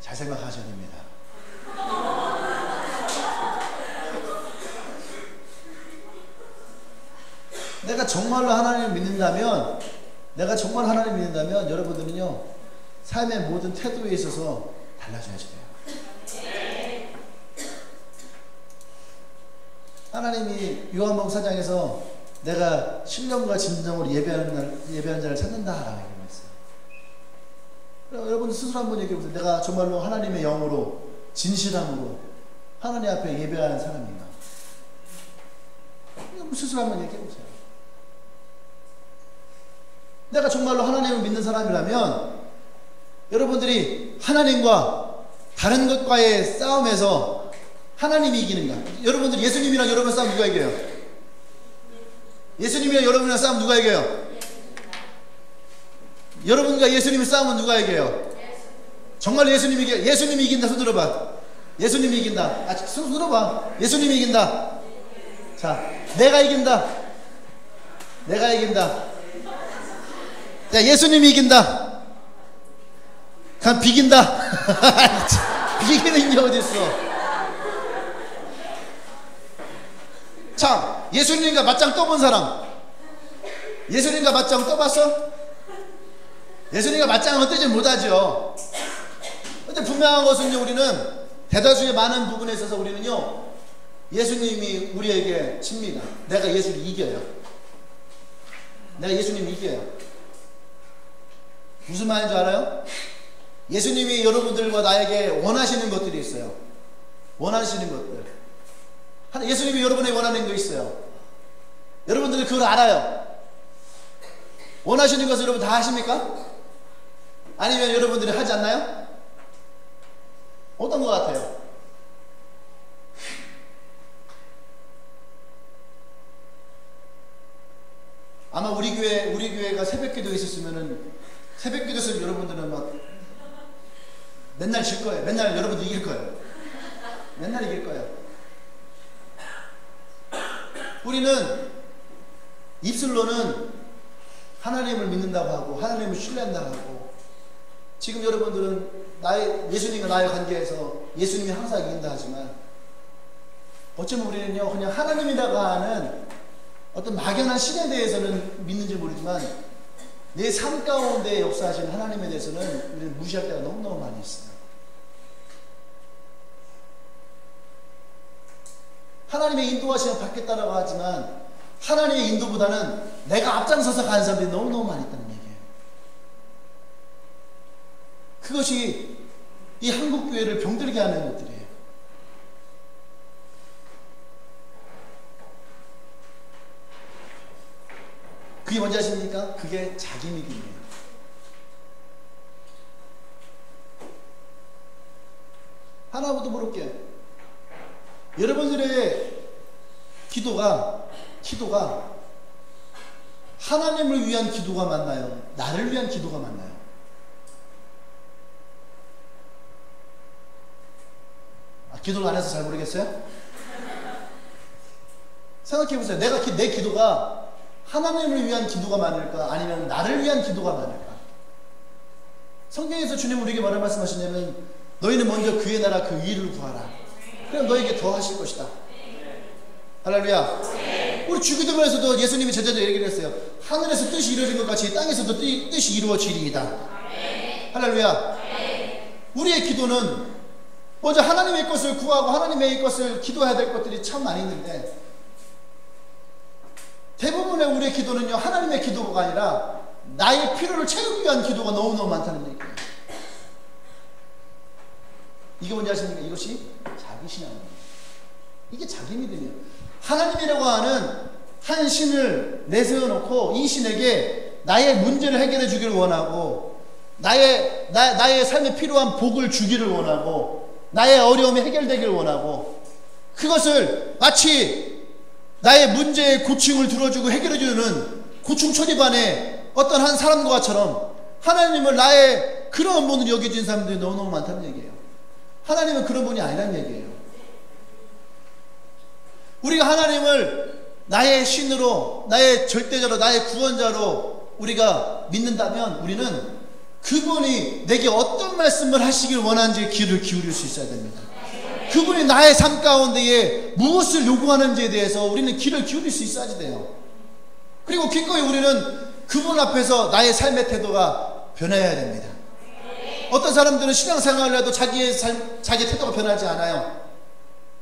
잘 생각하셔야 됩니다. 내가 정말로 하나님을 믿는다면, 여러분들은요 삶의 모든 태도에 있어서 달라져야지 돼요. 하나님이 요한복음 4장에서 내가 신령과 진정으로 예배하는 자를 찾는다라고 얘기했어요. 여러분 스스로 한번 얘기해보세요. 내가 정말로 하나님의 영으로 진실함으로 하나님 앞에 예배하는 사람인가? 스스로 한번 얘기해보세요. 내가 정말로 하나님을 믿는 사람이라면 여러분들이 하나님과 다른 것과의 싸움에서 하나님이 이기는가? 여러분들 예수님이랑 여러분 싸움 누가 이겨요? 예수님이랑 여러분이랑 싸움 누가 이겨요? 여러분과 예수님이 싸움은 누가 이겨요? 정말 예수님이 이겨요? 예수님이 이긴다. 손 들어봐. 예수님이 이긴다. 손 들어봐. 예수님이 이긴다. 자, 내가 이긴다. 야, 예수님이 이긴다. 그냥 비긴다. 비기는 게 어딨어? 자, 예수님과 맞짱 떠본 사람, 예수님과 맞짱 떠봤어? 예수님과 맞짱을 뜨지 못하죠. 근데 분명한 것은요, 우리는 대다수의 많은 부분에 있어서 우리는요, 예수님이 우리에게 칩니다. 내가 예수를 이겨요. 내가 예수님을 이겨요. 무슨 말인 줄 알아요? 예수님이 여러분들과 나에게 원하시는 것들이 있어요. 원하시는 것들. 예수님이 여러분에게 원하는 거 있어요. 여러분들은 그걸 알아요. 원하시는 것을 여러분 다 하십니까? 아니면 여러분들이 하지 않나요? 어떤 것 같아요? 아마 우리 교회가 새벽기도 있었으면은, 새벽기도 있으면 여러분들은 막 맨날 질 거예요. 맨날 여러분들 이길 거예요. 맨날 이길 거예요. 우리는 입술로는 하나님을 믿는다고 하고 하나님을 신뢰한다고 하고, 지금 여러분들은 예수님과 나의 관계에서 예수님이 항상 이긴다 하지만, 어쩌면 우리는요 그냥 하나님이라고 하는 어떤 막연한 신에 대해서는 믿는지 모르지만 내 삶 가운데 역사하시는 하나님에 대해서는 우리는 무시할 때가 너무너무 많이 있어요. 하나님의 인도하심을 받겠다라고 하지만 하나님의 인도보다는 내가 앞장서서 가는 사람들이 너무너무 많이 있다는 얘기예요. 그것이 이 한국교회를 병들게 하는 것들이에요. 그게 뭔지 아십니까? 그게 자기 믿음이에요. 하나부터 물을게요. 여러분들의 기도가 하나님을 위한 기도가 맞나요? 나를 위한 기도가 맞나요? 기도를 안 해서 잘 모르겠어요? 생각해보세요. 내 기도가 하나님을 위한 기도가 많을까? 아니면 나를 위한 기도가 많을까? 성경에서 주님 우리에게 뭐라 말씀하시냐면, 너희는 먼저 그의 나라 그 의를 구하라. 그럼 너에게 더 하실 것이다. 할렐루야. 우리 주기도문에서도 예수님이 제자들 얘기를 했어요. 하늘에서 뜻이 이루어진 것 같이 땅에서도 뜻이 이루어지리이다. 할렐루야. 우리의 기도는 먼저 하나님의 것을 구하고 하나님의 것을 기도해야 될 것들이 참 많이 있는데, 대부분의 우리의 기도는요 하나님의 기도가 아니라 나의 필요를 채우기 위한 기도가 너무너무 많다는 얘기예요. 이게 뭔지 아십니까? 이것이 자기 신앙입니다. 이게 자기 믿음이에요. 하나님이라고 하는 한 신을 내세워놓고 이 신에게 나의 문제를 해결해 주기를 원하고, 나의 삶에 필요한 복을 주기를 원하고, 나의 어려움이 해결되기를 원하고, 그것을 마치 나의 문제의 고충을 들어주고 해결해주는 고충 처리반의 어떤 한 사람과처럼 하나님을 나의 그런 분으로 여겨진 사람들이 너무너무 많다는 얘기예요. 하나님은 그런 분이 아니라는 얘기예요. 우리가 하나님을 나의 신으로, 나의 절대자로, 나의 구원자로 우리가 믿는다면 우리는 그분이 내게 어떤 말씀을 하시길 원하는지 귀를 기울일 수 있어야 됩니다. 그분이 나의 삶 가운데에 무엇을 요구하는지에 대해서 우리는 귀를 기울일 수 있어야지 돼요. 그리고 기꺼이 우리는 그분 앞에서 나의 삶의 태도가 변해야 됩니다. 어떤 사람들은 신앙생활을 해도 자기 태도가 변하지 않아요.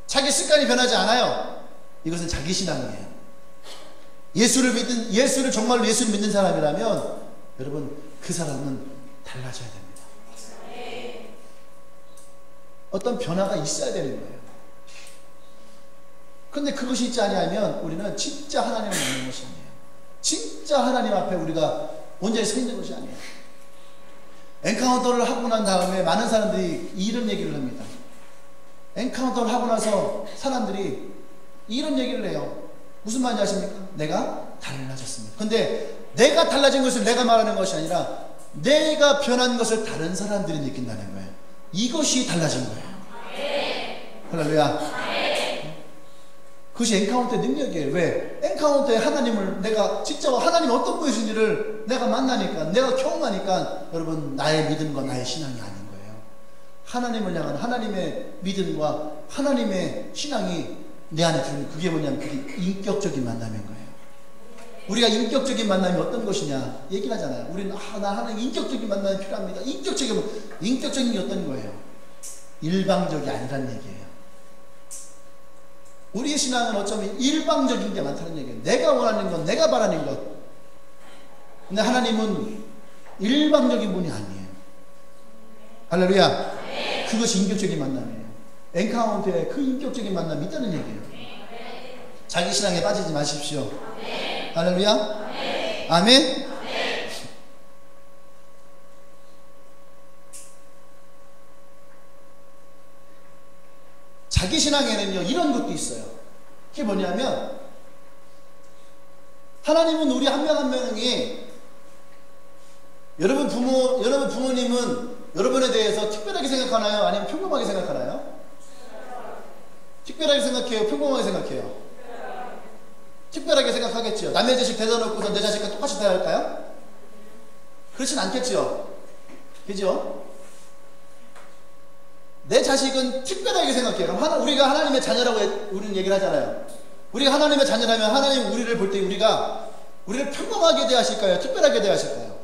자기 습관이 변하지 않아요. 이것은 자기 신앙이에요. 예수를 정말로 예수를 믿는 사람이라면 여러분 그 사람은 달라져야 됩니다. 어떤 변화가 있어야 되는 거예요. 그런데 그것이 있지 아니하면 우리는 진짜 하나님을 믿는 것이 아니에요. 진짜 하나님 앞에 우리가 온전히 서 있는 것이 아니에요. 엔카운터를 하고 난 다음에 많은 사람들이 이런 얘기를 합니다. 엔카운터를 하고 나서 사람들이 이런 얘기를 해요. 무슨 말인지 아십니까? 내가 달라졌습니다. 근데 내가 달라진 것을 내가 말하는 것이 아니라 내가 변한 것을 다른 사람들이 느낀다는 거예요. 이것이 달라진 거예요. 할렐루야. 그것이 엔카운터의 능력이에요. 왜? 엔카운터에 하나님을 내가 직접 하나님이 어떤 분이신지를 내가 만나니까, 내가 경험하니까 여러분 나의 믿음과 나의 신앙이 아닌 거예요. 하나님을 향한 하나님의 믿음과 하나님의 신앙이 내 안에 들면 그게 뭐냐면 그게 인격적인 만남인 거예요. 우리가 인격적인 만남이 어떤 것이냐 얘기를 하잖아요. 우리는 나 하나님 인격적인 만남이 필요합니다. 인격적인 게 어떤 거예요? 일방적이 아니란 얘기예요. 우리의 신앙은 어쩌면 일방적인 게 많다는 얘기예요. 내가 원하는 것, 내가 바라는 것. 근데 하나님은 일방적인 분이 아니에요. 할렐루야. 그것이 인격적인 만남이에요. 엔카운트에 그 인격적인 만남이 있다는 얘기예요. 자기 신앙에 빠지지 마십시오. 할렐루야. 아멘. 자기 신앙에는요 이런 것도 있어요. 그게 뭐냐면 하나님은 우리 한 명 한 명이 여러분 부모님은 여러분에 대해서 특별하게 생각하나요? 아니면 평범하게 생각하나요? 특별하게 생각해요? 평범하게 생각해요? 특별하게 생각하겠죠. 남의 자식 대다 놓고서 내 자식과 똑같이 대할까요? 그렇진 않겠죠. 그죠? 내 자식은 특별하게 생각해요. 우리가 하나님의 자녀라고 우리는 얘기를 하잖아요. 우리가 하나님의 자녀라면 하나님 우리를 볼 때 우리를 평범하게 대하실까요? 특별하게 대하실까요?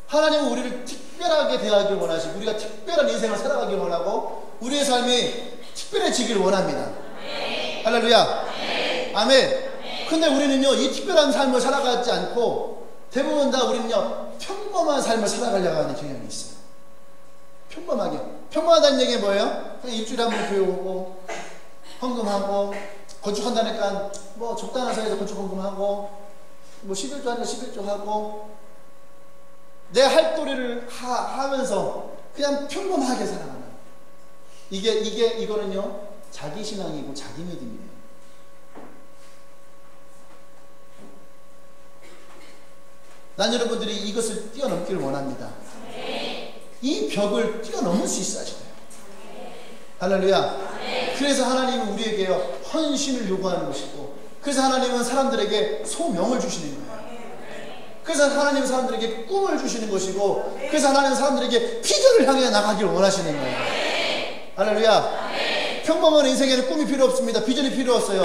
하나님은 우리를 특별하게 대하길 원하시고 우리가 특별한 인생을 살아가길 원하고 우리의 삶이 특별해지길 원합니다. 할렐루야. 아멘. 근데 우리는요 이 특별한 삶을 살아가지 않고 대부분 다 우리는요 평범한 삶을 살아가려고 하는 경향이 있어요. 평범하게. 평범하다는 얘기는 뭐예요? 그냥 일주일에 한 번 교회 오고 헌금하고 건축한다니까 뭐 적당한 사이에서 건축 헌금하고 뭐 11조 하니까 11조 하고 내 할도리를 하면서 그냥 평범하게 살아가는 이거는요 자기 신앙이고 자기 믿음이에요. 난 여러분들이 이것을 뛰어넘기를 원합니다. 이 벽을 뛰어넘을 수 있어야 돼요. 할렐루야. 그래서 하나님은 우리에게요 헌신을 요구하는 것이고 그래서 하나님은 사람들에게 소명을 주시는 거예요. 그래서 하나님은 사람들에게 꿈을 주시는 것이고 그래서 하나님은 사람들에게 비전을 향해 나가기를 원하시는 거예요. 할렐루야. 평범한 인생에는 꿈이 필요 없습니다. 비전이 필요 없어요.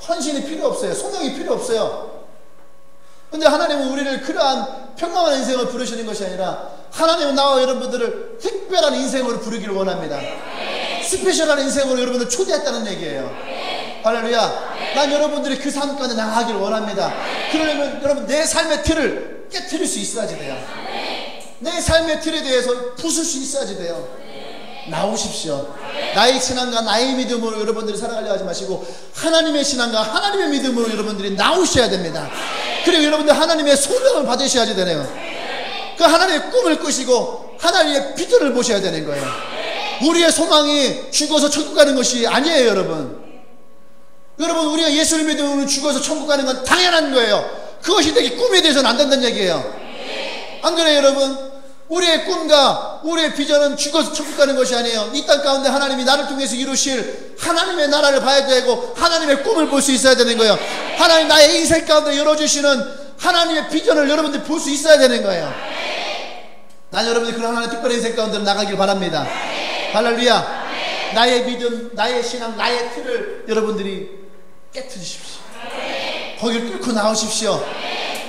헌신이 필요 없어요. 소명이 필요 없어요. 근데 하나님은 우리를 그러한 평범한 인생을 부르시는 것이 아니라 하나님은 나와 여러분들을 특별한 인생으로 부르기를 원합니다. 스페셜한 인생으로 여러분들 초대했다는 얘기예요. 할렐루야. 난 여러분들이 그 삶 가운데 나가기를 원합니다. 그러려면 여러분 내 삶의 틀을 깨트릴 수 있어야지 돼요. 내 삶의 틀에 대해서 부술 수 있어야지 돼요. 나오십시오. 나의 신앙과 나의 믿음으로 여러분들이 살아가려 하지 마시고 하나님의 신앙과 하나님의 믿음으로 여러분들이 나오셔야 됩니다. 그리고 여러분들 하나님의 소명을 받으셔야지 되네요. 그 하나님의 꿈을 꾸시고 하나님의 비전을 보셔야 되는 거예요. 우리의 소망이 죽어서 천국 가는 것이 아니에요. 여러분 우리가 예수를 믿으면 죽어서 천국 가는 건 당연한 거예요. 그것이 되게 꿈에 대해서는 안 된다는 얘기예요. 안 그래요 여러분? 우리의 꿈과 우리의 비전은 죽어서 천국 가는 것이 아니에요. 이 땅 가운데 하나님이 나를 통해서 이루실 하나님의 나라를 봐야 되고 하나님의 꿈을 볼 수 있어야 되는 거예요. 하나님 나의 인생 가운데 열어주시는 하나님의 비전을 여러분들이 볼 수 있어야 되는 거예요. 난 여러분들이 그런 하나님의 특별한 인생 가운데 나가길 바랍니다. 할렐루야. 나의 믿음, 나의 신앙, 나의 틀을 여러분들이 깨트리십시오. 거기를 뚫고 나오십시오.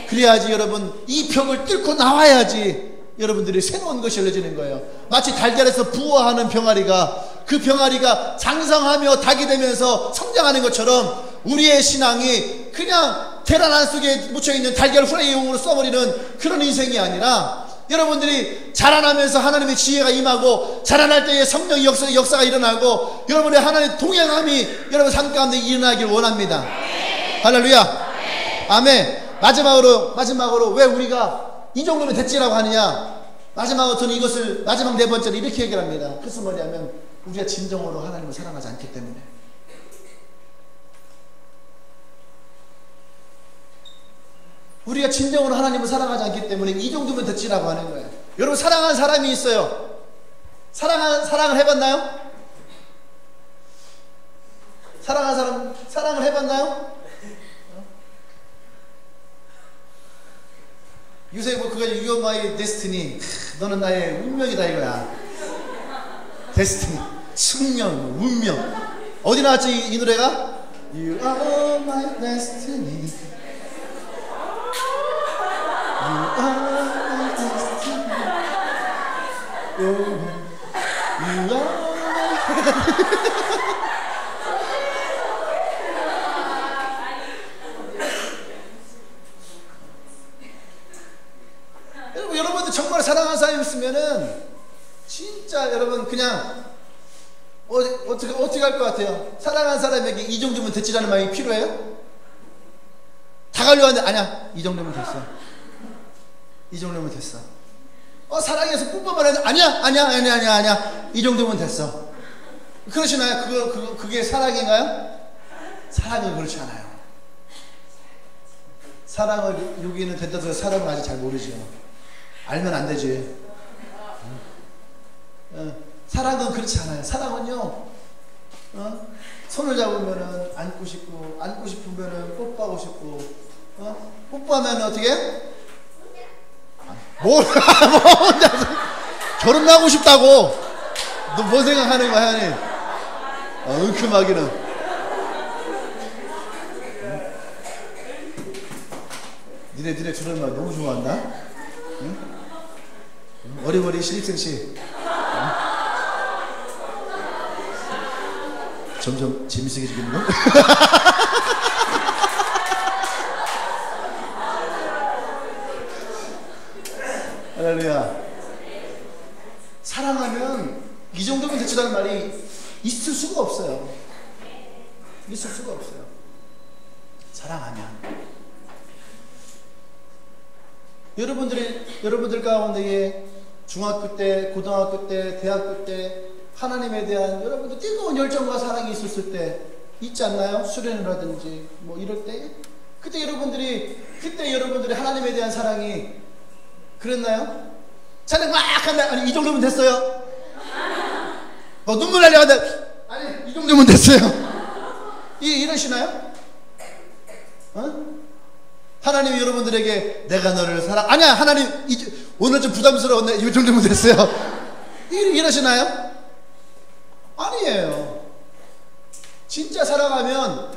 그래야지 여러분 이 벽을 뚫고 나와야지 여러분들이 새로운 것이 열려지는 거예요. 마치 달걀에서 부화하는 병아리가 그 병아리가 장성하며 닭이 되면서 성장하는 것처럼 우리의 신앙이 그냥 계란 안 속에 묻혀있는 달걀 후라이용으로 써버리는 그런 인생이 아니라 여러분들이 자라나면서 하나님의 지혜가 임하고 자라날 때에 성령의 역사가 일어나고 여러분의 하나님의 동행함이 여러분 삶 가운데 일어나길 원합니다. 할렐루야. 아멘. 마지막으로 왜 우리가 이 정도면 됐지라고 하느냐. 마지막으로 저는 이것을 마지막 네 번째로 이렇게 얘기를 합니다. 그것은 뭐냐면 우리가 진정으로 하나님을 사랑하지 않기 때문에. 우리가 진정으로 하나님을 사랑하지 않기 때문에 이 정도면 됐지라고 하는 거예요. 여러분 사랑하는 사람이 있어요. 사랑을 해봤나요? 사랑하는 사람 사랑을 해봤나요? 요새 뭐 그거 You are my destiny. 너는 나의 운명이다 이거야. 데스티니, 숙명, 운명. 어디 나왔지 이 노래가? You are my destiny. 여러분들 정말 사랑하는 사람이 있으면은 진짜 여러분 그냥 어떻게 할 것 같아요? 사랑하는 사람에게 이 정도면 됐지라는 마음이 필요해요? 다 가려고 하는데 아니야, 이 정도면 됐어. 이 정도면 됐어. 사랑해서 뿜뿜을 하는데 아니야, 이 정도면 됐어. 그러시나요? 그게 사랑인가요? 사랑은 그렇지 않아요. 사랑을 여기는 된다고 해서 사랑은 아직 잘 모르죠. 알면 안 되지. 사랑은 그렇지 않아요. 사랑은요, 손을 잡으면은 안고 싶고, 안고 싶으면은 뽀뽀하고 싶고, 뽀뽀하면 어떻게? 뭐 혼자서 결혼하고 싶다고. 너 뭐 생각하는 거야, 하니? 은큼하기는. 니네 저런 말 너무 좋아한다. 응? 어리버리 신입생씨. 점점 재밌어지겠는데? 할렐루야. 사랑하면 이 정도면 대체라는 말이 있을 수가 없어요. 있을 수가 없어요. 사랑하면. 여러분들 가운데에 중학교 때, 고등학교 때, 대학교 때 하나님에 대한 여러분들 뜨거운 열정과 사랑이 있었을 때 있지 않나요? 수련이라든지 뭐 이럴 때 그때 여러분들이 하나님에 대한 사랑이 그랬나요? 사랑 막 한다. 아니 이 정도면 됐어요. 눈물 나려 한다. 아니 이 정도면 됐어요. 이러시나요? 하나님이 여러분들에게 내가 너를 사랑. 아니야 하나님 오늘 좀 부담스러웠네. 이 정도면 됐어요. 이러시나요? 아니에요. 진짜 사랑하면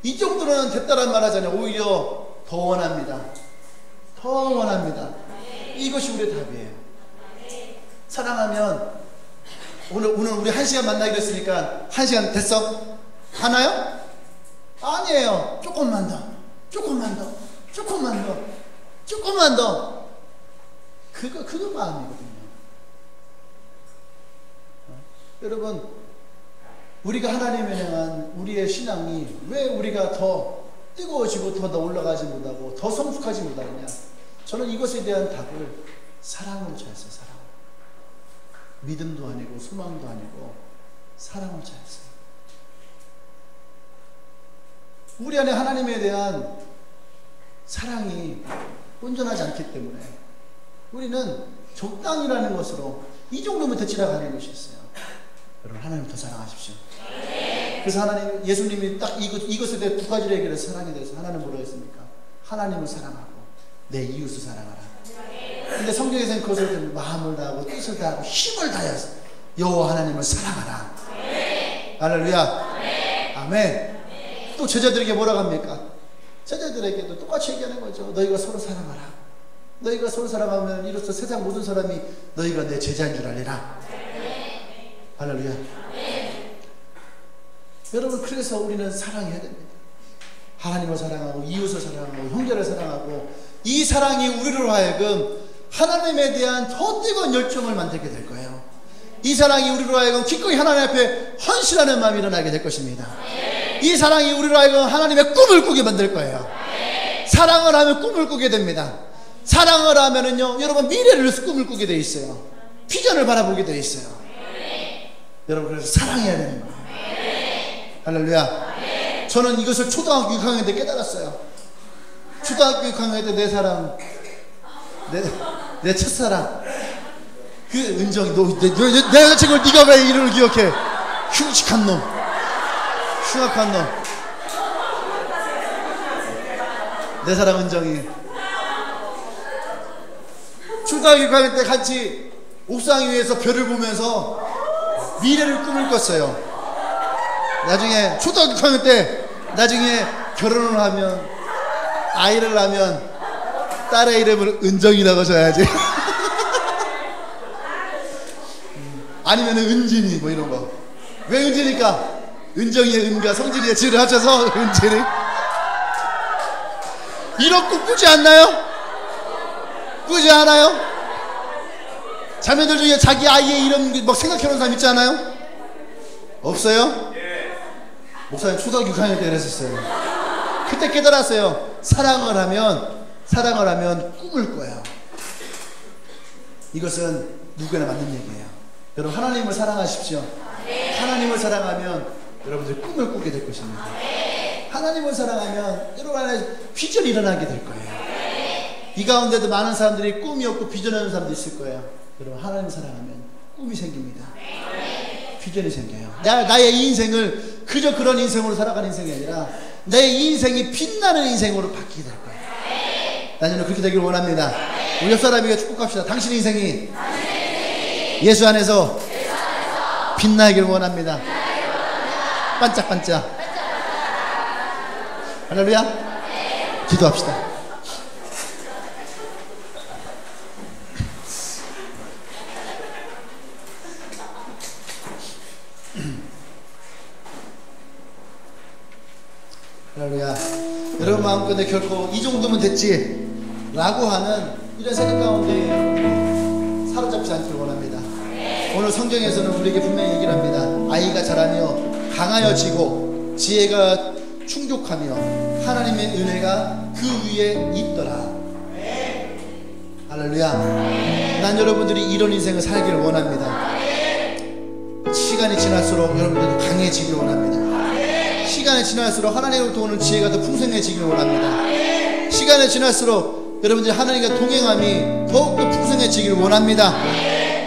이 정도는 됐다란 말 하잖아요. 오히려 더 원합니다. 더 원합니다. 이것이 우리의 답이에요. 사랑하면 오늘 우리 1시간 만나기로 했으니까 1시간 됐어? 하나요? 아니에요. 조금만 더. 그거 마음이거든요. 여러분, 우리가 하나님에 향한 우리의 신앙이 왜 우리가 더 뜨거워지고 더 올라가지 못하고 더 성숙하지 못하느냐? 저는 이것에 대한 답을 사랑으로 찾았어요. 사랑. 믿음도 아니고 소망도 아니고 사랑으로 찾았어요. 우리 안에 하나님에 대한 사랑이 온전하지 않기 때문에 우리는 적당이라는 것으로 이 정도면 되치라가는 것이 있어요. 여러분, 하나님 더 사랑하십시오. 그래서 하나님, 예수님이 딱 이것에 대해 두 가지를 얘기해서 사랑에 대해서 하나님 뭐라고 했습니까? 하나님을 사랑하고 내 이웃을 사랑하라. 근데 성경에서는 그것을 마음을 다하고 뜻을 다하고 힘을 다해서 여호와 하나님을 사랑하라. 할렐루야. 아멘. 또 제자들에게 뭐라고 합니까? 제자들에게도 똑같이 얘기하는 거죠. 너희가 서로 사랑하라. 너희가 서로 사랑하면 이로써 세상 모든 사람이 너희가 내 제자인 줄 알리라. 할렐루야. 여러분, 그래서 우리는 사랑해야 됩니다. 하나님을 사랑하고 이웃을 사랑하고 형제를 사랑하고 이 사랑이 우리로 하여금 하나님에 대한 더 뜨거운 열정을 만들게 될 거예요. 이 사랑이 우리로 하여금 기꺼이 하나님 앞에 헌신하는 마음이 일어나게 될 것입니다. 이 사랑이 우리로 하여금 하나님의 꿈을 꾸게 만들 거예요. 사랑을 하면 꿈을 꾸게 됩니다. 사랑을 하면은요, 여러분 미래를 꿈을 꾸게 돼 있어요. 비전을 바라보게 돼 있어요. 여러분, 그래서 사랑해야 되는 거예요. 할렐루야. 저는 이것을 초등학교 6학년 때 깨달았어요. 초등학교 6학년 때 내 사랑, 내 첫사랑, 그 은정이, 내 여자친구를 네가 왜 이름을 기억해? 흉측한 놈, 흉악한 놈. 내 사랑 은정이. 초등학교 6학년 때 같이 옥상 위에서 별을 보면서 미래를 꿈을 꿨어요. 나중에 초등학교 6학년 때 나중에 결혼을 하면 아이를 낳으면 딸의 이름을 은정이라고 줘야지. 아니면 은진이 뭐 이런 거. 왜 은진일까? 은정이의 은과 성진이의 지를 합쳐서 은진이. 이런 꿈 꾸지 않나요? 꾸지 않아요? 자매들 중에 자기 아이의 이름 막 생각해놓은 사람 있지 않아요? 없어요? 목사님 초등학교 6학년 때 그랬었어요. 그때 깨달았어요. 사랑을 하면 꿈을 꿔요. 이것은 누구나 맞는 얘기예요. 여러분 하나님을 사랑하십시오. 하나님을 사랑하면 여러분들 꿈을 꾸게 될 것입니다. 하나님을 사랑하면 여러분 안에 비전이 일어나게 될 거예요. 이 가운데도 많은 사람들이 꿈이 없고 비전 없는 사람도 있을 거예요. 여러분 하나님을 사랑하면 꿈이 생깁니다. 비전이 생겨요. 나의 이 인생을 그저 그런 인생으로 살아가는 인생이 아니라 내 인생이 빛나는 인생으로 바뀌게 될 거예요. 나는 그렇게 되기를 원합니다. 우리 옆 사람에게 축복합시다. 당신 인생이 예수 안에서 빛나기를 원합니다. 반짝반짝. 할렐루야. 기도합시다. 할렐루야. 여러분 마음껏에 결코 이 정도면 됐지 라고 하는 이런 생각 가운데 여러분이 사로잡지 않기를 원합니다. 오늘 성경에서는 우리에게 분명히 얘기를 합니다. 아이가 자라며 강하여지고 지혜가 충족하며 하나님의 은혜가 그 위에 있더라. 할렐루야. 난 여러분들이 이런 인생을 살기를 원합니다. 시간이 지날수록 여러분들도 강해지기를 원합니다. 시간이 지날수록 하나님으로부터 오는 지혜가 더 풍성해지기를 원합니다. 시간이 지날수록 여러분들이 하나님과 동행함이 더욱더 풍성해지기를 원합니다.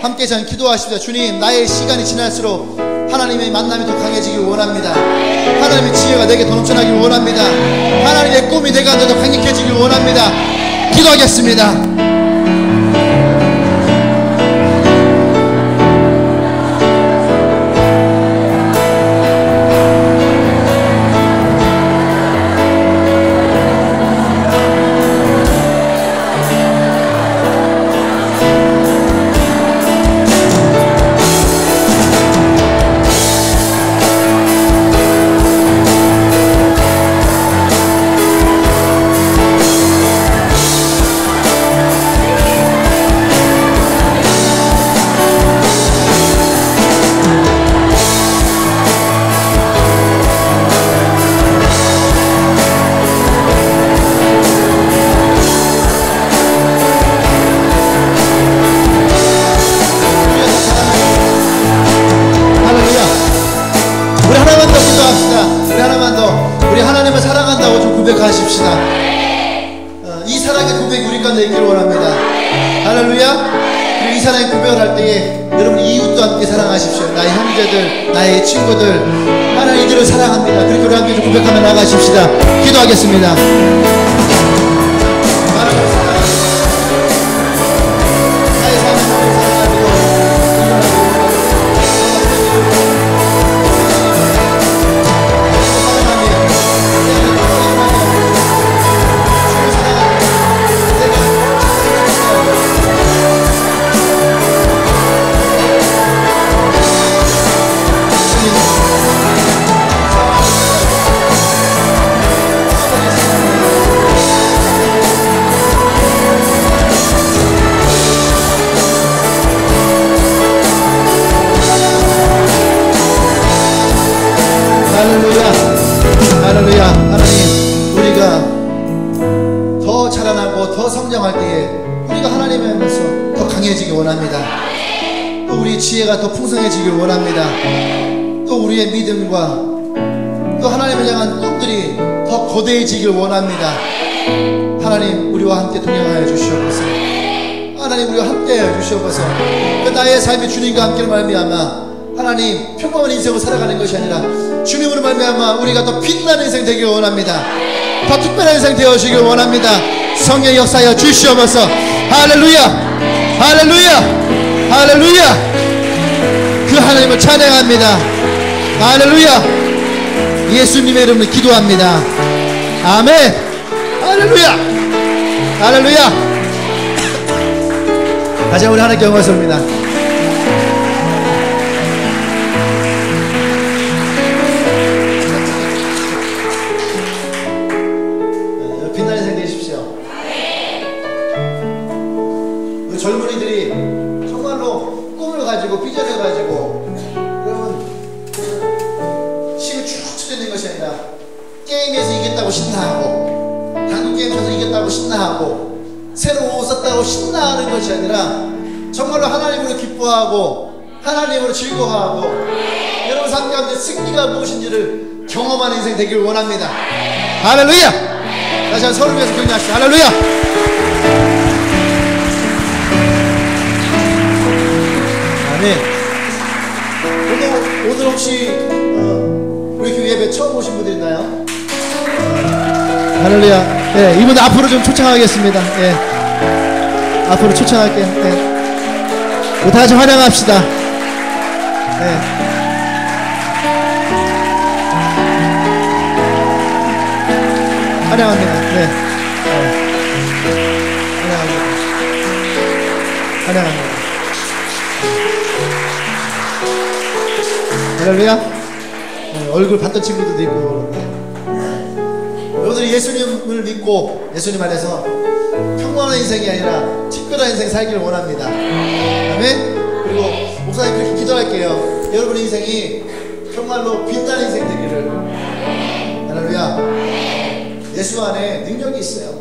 함께 잘 기도하십시다. 주님, 나의 시간이 지날수록 하나님의 만남이 더 강해지기를 원합니다. 하나님의 지혜가 내게 더 넘쳐나기를 원합니다. 하나님의 꿈이 내가 더 강력해지기를 원합니다. 기도하겠습니다. 이 사랑의 고백이 우리 가운데 있기를 원합니다. 할렐루야. 그리고 이 사랑의 고백을 할 때에 여러분 이웃도 함께 사랑하십시오. 나의 형제들, 나의 친구들, 하나님 이들을 사랑합니다. 그렇게 우리 함께 고백하며 나가십시다. 기도하겠습니다. 할렐루야. 하나님, 우리가 더 자라나고 더 성장할 때에 우리가 하나님의 안에서 더 강해지기 원합니다. 또 우리의 지혜가 더 풍성해지길 원합니다. 또 우리의 믿음과 또 하나님을 향한 꿈들이 더 거대해지길 원합니다. 하나님, 우리와 함께 동행하여 주시옵소서. 하나님, 우리와 함께하여 주시옵소서. 그 나의 삶이 주님과 함께를 말미암아 하나님 평범한 인생을 살아가는 것이 아니라 주님으로 말미암아 우리가 더 빛나는 인생 되길 원합니다. 더 특별한 인생 되어지길 원합니다. 성령 역사하여 주시옵소서. 할렐루야. 할렐루야. 할렐루야. 그 하나님을 찬양합니다. 할렐루야. 예수님의 이름으로 기도합니다. 아멘. 할렐루야. 할렐루야. 다시 우리 하나님께 영광 돌립니다. 젊은이들이 정말로 꿈을 가지고 비전을 가지고 여러분 힘이 쭉 쳐있는 것이 아니라 게임에서 이겼다고 신나하고 당구게임에서 이겼다고 신나하고 새로 옷 샀다고 신나하는 것이 아니라 정말로 하나님으로 기뻐하고 하나님으로 즐거워하고 여러분 삶 가운데 승리가 무엇인지를 경험하는 인생 되기를 원합니다. 할렐루야. 다시 한번 서로 위해서 격려하시죠. 할렐루야. 아멘. 오늘 혹시 우리 교회 예배 처음 오신 분들 있나요? 할렐루야. 예, 이분 앞으로 좀 초청하겠습니다. 예, 앞으로 초청할게요. 예. 우리 다 같이 환영합시다. 예. 환영합니다. 네. 환영합니다. 환영합니다. 할렐루야. 네, 얼굴 봤던 친구들도 있고 그런데 여러분들이 예수님을 믿고 예수님 안에서 평범한 인생이 아니라 특별한 인생 살기를 원합니다. 아멘. 그리고 목사님 그렇게 기도할게요. 여러분의 인생이 정말로 빛나는 인생 되기를. 할렐루야. 예수 안에 능력이 있어요.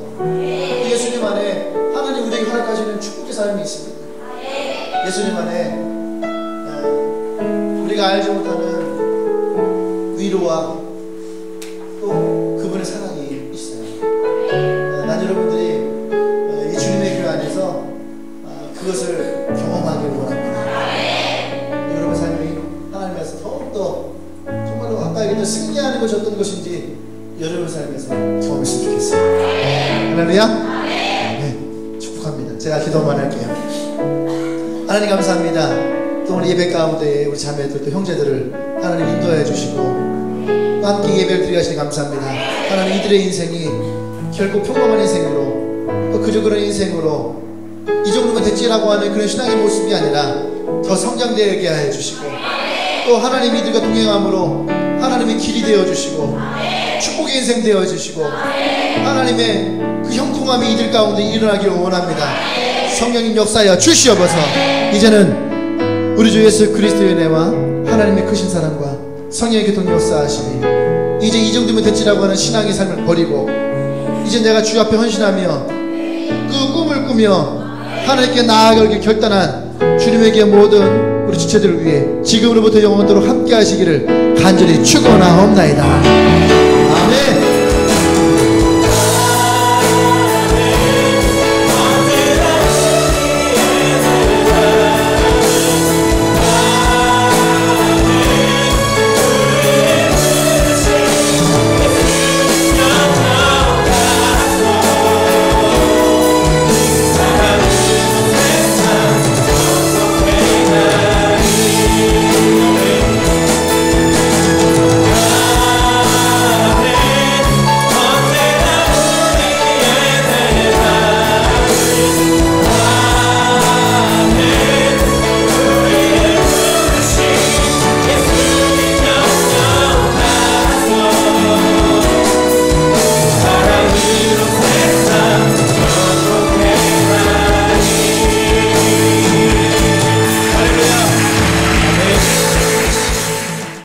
예수님 안에 하나님 우리에게 허락하시는 축복의 삶이 있습니다. 예수님 안에 우리가 알지 못하는 위로와 또 그분의 사랑이 있어요. 난 여러분들이 이 주님의 교회 안에서 그것을 경험하기를 원합니다. 여러분의 삶이 하나님께서 더욱더 정말로 아까 얘기했던 승리하는 것이 어떤 것인지 여러분 삶에서 경험했으면 좋겠어요. 할렐루야. 네, 축복합니다. 제가 기도만 할게요. 하나님 감사합니다. 또 우리 예배 가운데 우리 자매들 또 형제들을 하나님 인도해 주시고 또 함께 예배를 드리게 하시니 감사합니다. 하나님 이들의 인생이 결국 평범한 인생으로 또 그저 그런 인생으로 이 정도면 됐지라고 하는 그런 신앙의 모습이 아니라 더 성장되게 해 주시고 또 하나님 이들과 동행함으로 하나님의 길이 되어 주시고 축복의 인생 되어주시고 하나님의 그 형통함이 이들 가운데 일어나기를 원합니다. 성령님 역사하여 주시옵소서. 이제는 우리 주 예수 그리스도의 은혜와 하나님의 크신 사랑과 성령의 교통 역사하시니 이제 이 정도면 됐지라고 하는 신앙의 삶을 버리고 이제 내가 주 앞에 헌신하며 그 꿈을 꾸며 하나님께 나아가길 결단한 주님에게 모든 우리 지체들을 위해 지금으로부터 영원토록 함께 하시기를 간절히 축원하옵나이다.